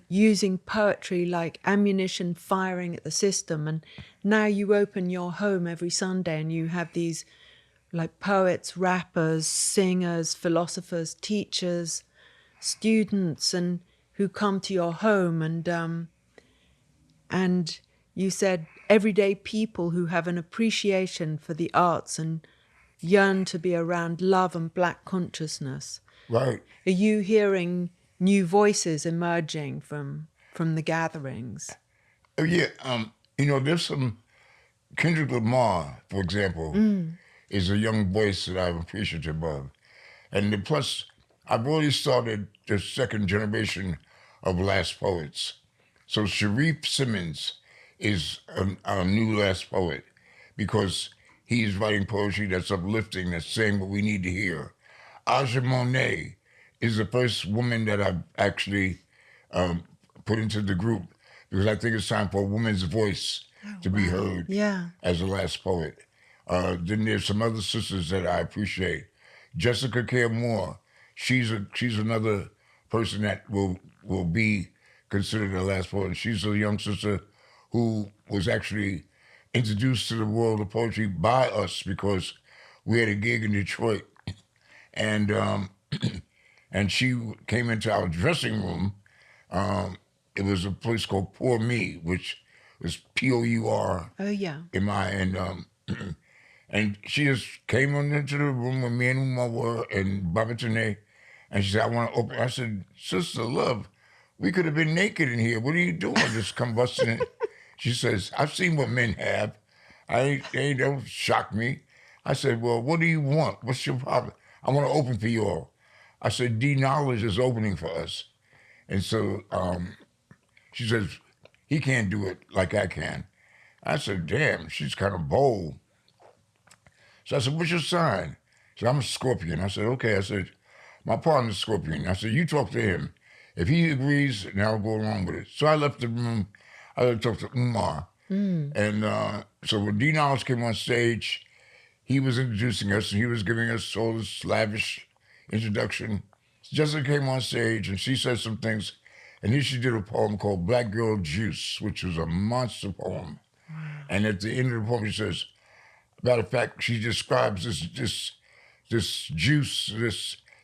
using poetry like ammunition firing at the system. And now you open your home every Sunday and you have these like poets, rappers, singers, philosophers, teachers, students, and who come to your home. And you said everyday people who have an appreciation for the arts and yearn to be around love and Black consciousness. Right. Are you hearing new voices emerging from the gatherings? Oh, yeah. There's some, Kendrick Lamar, for example, is a young voice that I'm appreciative of. And plus, I've already started the second generation of last poets. So Sharif Simmons is a new last poet, because he's writing poetry that's uplifting, that's saying what we need to hear. Aja Monet is the first woman that I've actually put into the group, because I think it's time for a woman's voice to be heard as a last poet. Then there's some other sisters that I appreciate. Jessica Care Moore, she's another person that will be considered a last poet. She's a young sister who was actually introduced to the world of poetry by us, because we had a gig in Detroit, and and she came into our dressing room. It was a place called Pour Me, which was Pour Oh, yeah. MI, and she just came on into the room where me and Uma were and Babatune, and she said, "I want to open." I said, "Sister, love, we could have been naked in here. What are you doing? Just combusting it." She says, "I've seen what men have. They don't shock me." I said, "Well, what do you want? What's your problem?" "I want to open for you all." I said, "D knowledge is opening for us." And so she says, "He can't do it like I can." I said, "Damn, she's kind of bold." So I said, "What's your sign?" She said, "I'm a Scorpion." I said, "Okay." I said, "My partner's Scorpion." I said, "You talk to him. If he agrees, then I'll go along with it." So I left the room. I had to talk to Umar. And so when D Knowledge came on stage, he was introducing us and he was giving us all this lavish introduction. Jessica came on stage and she said some things. And then she did a poem called Black Girl Juice, which was a monster poem. And at the end of the poem, she says, matter of fact, she describes this juice,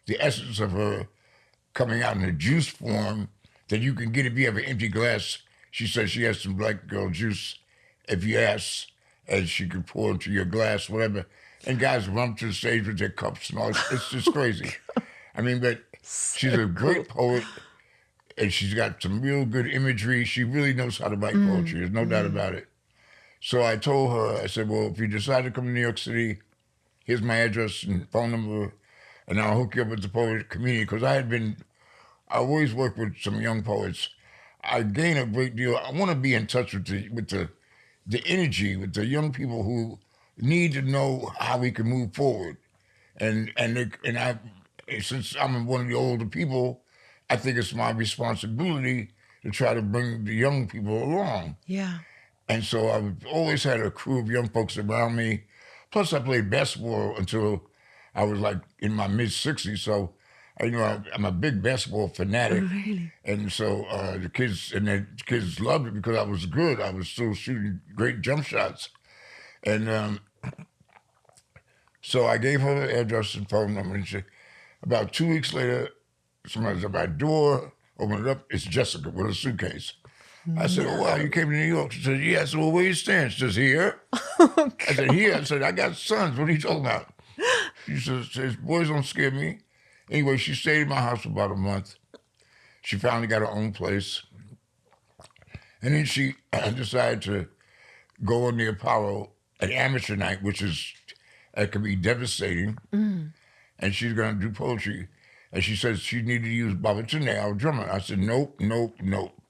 the essence of her coming out in a juice form that you can get if you have an empty glass. She says she has some black girl juice if you ask, and she can pour into your glass, whatever. And guys run to the stage with their cups and all. It's just crazy. I mean, but she's a great poet, and she's got some real good imagery. She really knows how to write poetry. There's no doubt about it. So I told her, I said, "Well, if you decide to come to New York City, here's my address and phone number, and I'll hook you up with the poet community." Because I always work with some young poets. I gain a great deal. I want to be in touch with the energy, with the young people who need to know how we can move forward. And I, since I'm one of the older people, I think it's my responsibility to try to bring the young people along. Yeah. And so I've always had a crew of young folks around me. Plus, I played basketball until I was like in my mid 60s. So, I'm a big basketball fanatic. Really? And so the kids loved it because I was good. I was still shooting great jump shots. And so I gave her the address and phone number. And about 2 weeks later, somebody's at my door, opened it up. It's Jessica with a suitcase. I said, "Oh, wow, you came to New York." She said, "Yeah." I said, "Well, where you stand?" She says, "Here." Oh, I said, "Here." I said, "I got sons. What are you talking about?" She says, "Boys don't scare me." Anyway, she stayed in my house for about a month. She finally got her own place. And then she decided to go on the Apollo at amateur night, it can be devastating. And she's going to do poetry. And she said she needed to use Babatune, our drummer. I said, "Nope, nope, nope.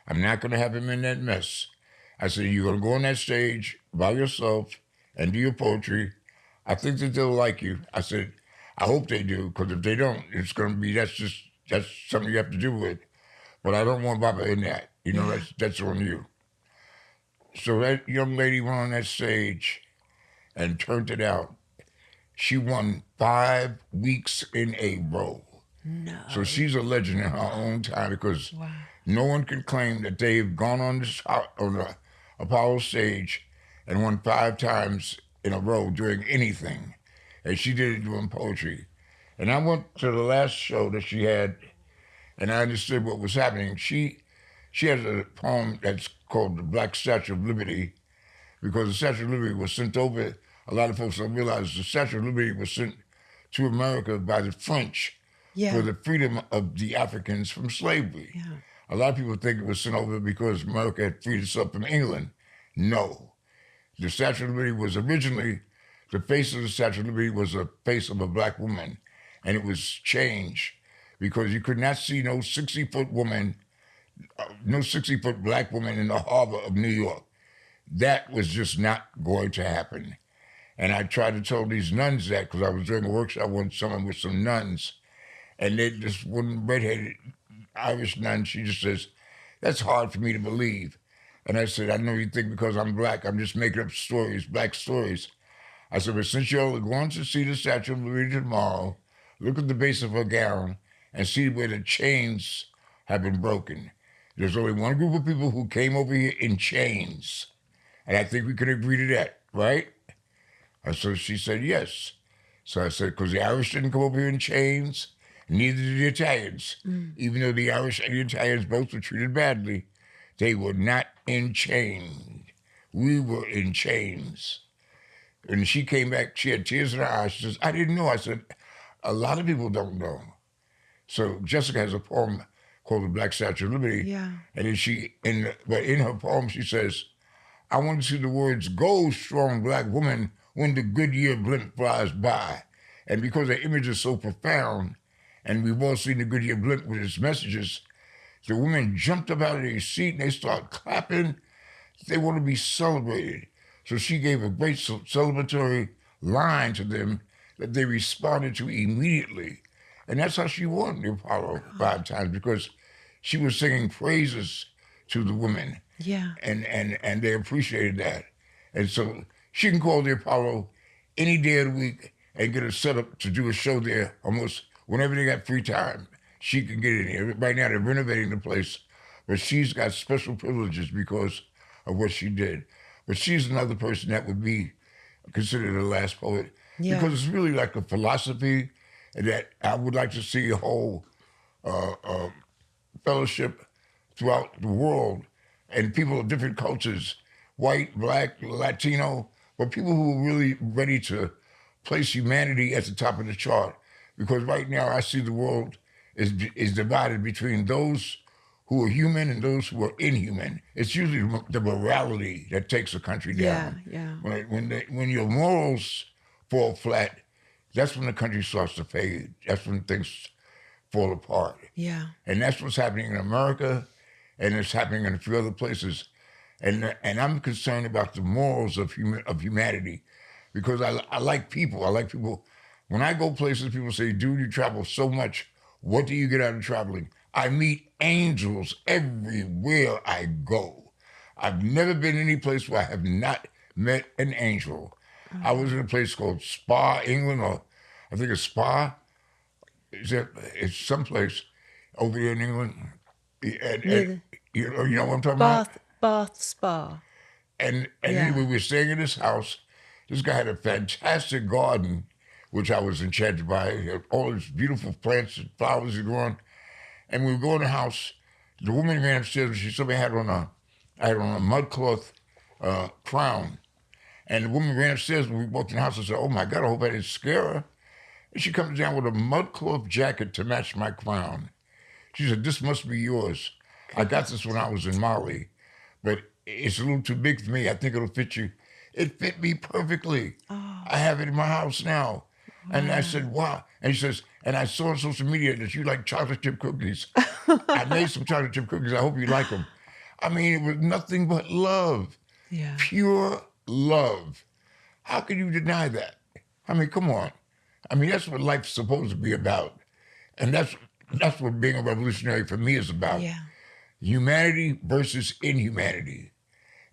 I'm not going to have him in that mess." I said, "You're going to go on that stage by yourself and do your poetry. I think that they'll like you." I said, "I hope they do, because if they don't, it's going to be, that's something you have to deal with. But I don't want Baba in that. That's on you." So that young lady went on that stage and turned it out. She won 5 weeks in a row. No. So she's a legend in her own time, because Wow. no one can claim that they've gone on the Apollo stage and won 5 times in a row doing anything. And she did it doing poetry. And I went to the last show that she had, and I understood what was happening. She has a poem that's called The Black Statue of Liberty, because the Statue of Liberty was sent over. A lot of folks don't realize the Statue of Liberty was sent to America by the French for the freedom of the Africans from slavery. Yeah. A lot of people think it was sent over because America had freed itself from England. No. The Statue of Liberty was originally, the face of the Statue of Liberty was a face of a black woman. And it was changed because you could not see no 60-foot woman, no 60-foot black woman in the harbor of New York. That was just not going to happen. And I tried to tell these nuns that, because I was doing a workshop one summer with some nuns, and they just, one redheaded Irish nun, she just says, "That's hard for me to believe." And I said, "I know you think because I'm black, I'm just making up stories, black stories." I said, "But since you're going to see the Statue of Liberty tomorrow, look at the base of her gown and see where the chains have been broken. There's only one group of people who came over here in chains. And I think we can agree to that, right?" And so she said, "Yes." So I said, "Because the Irish didn't come over here in chains, Neither did the Italians. Even though the Irish and the Italians both were treated badly, they were not in chains. We were in chains. And she came back, she had tears in her eyes. She says, I didn't know. I said, a lot of people don't know. So Jessica has a poem called The Black Statue of Liberty. Yeah. And then but in her poem, she says, I want to see the words, go strong black woman when the Goodyear blimp flies by. And because the image is so profound, and we've all seen the Goodyear blimp with its messages, the women jumped up out of their seat and they start clapping. They want to be celebrated. So she gave a great celebratory line to them that they responded to immediately. And that's how she won the Apollo 5 times, because she was singing praises to the women. Yeah. And they appreciated that. And so she can call the Apollo any day of the week and get a setup to do a show there almost whenever they got free time. She can get in here. Right now they're renovating the place, but she's got special privileges because of what she did. But she's another person that would be considered the last poet, because it's really like a philosophy that I would like to see a whole fellowship throughout the world, and people of different cultures, white, black, Latino, but people who are really ready to place humanity at the top of the chart. Because right now I see the world is divided between those who are human and those who are inhuman. It's usually the morality that takes a country down. Yeah. When your morals fall flat, that's when the country starts to fade. That's when things fall apart. Yeah. And that's what's happening in America, and it's happening in a few other places. And I'm concerned about the morals of humanity, because I like people. I like people. When I go places, people say, dude, you travel so much. What do you get out of traveling? I meet angels everywhere I go. I've never been any place where I have not met an angel. I was in a place called Spa, England, or I think it's Spa. It's someplace over there in England. And you know what I'm talking about? Bath Spa. And anyway, we were staying in this house. This guy had a fantastic garden, which I was enchanted by. He had all these beautiful plants and flowers he growing. And we were going to the house. The woman ran upstairs and she saw me I had on a mud cloth crown. And the woman ran upstairs when we walked in the house and said, oh my God, I hope I didn't scare her. And she comes down with a mud cloth jacket to match my crown. She said, this must be yours. I got this when I was in Mali, but it's a little too big for me. I think it'll fit you. It fit me perfectly. Oh. I have it in my house now. Wow. And I said, wow. And she says, and I saw on social media that you like chocolate chip cookies. I made some chocolate chip cookies. I hope you like them. I mean, it was nothing but love. Yeah. Pure love. How can you deny that? I mean, come on. I mean, that's what life's supposed to be about. And that's what being a revolutionary for me is about. Yeah. Humanity versus inhumanity.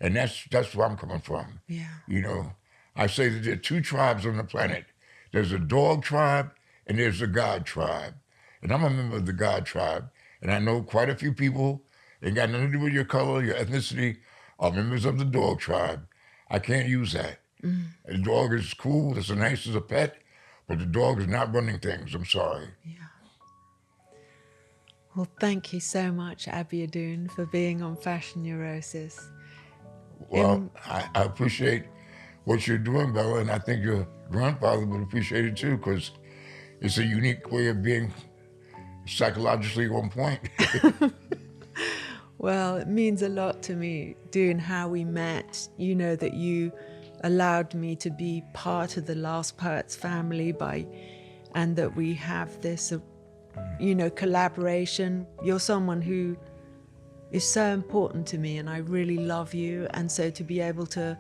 And that's where I'm coming from. Yeah. You know, I say that there are two tribes on the planet. There's a dog tribe and there's a God tribe. And I'm a member of the God tribe. And I know quite a few people, they got nothing to do with your color, your ethnicity, are members of the dog tribe. I can't use that. The dog is cool, it's as nice as a pet, but the dog is not running things. I'm sorry. Yeah. Well, thank you so much, Abiodun, for being on Fashion Neurosis. Well, I appreciate what you're doing, Bella, and I think your grandfather would appreciate it too, because it's a unique way of being psychologically on point. Well, it means a lot to me, doing how we met. You know that you allowed me to be part of the Last Poets family and that we have this, collaboration. You're someone who is so important to me, and I really love you. And so to be able to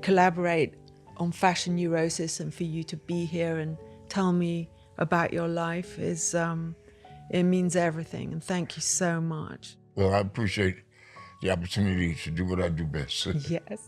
collaborate on Fashion Neurosis and for you to be here and tell me about your life it means everything. And thank you so much. Well, I appreciate the opportunity to do what I do best. Yes.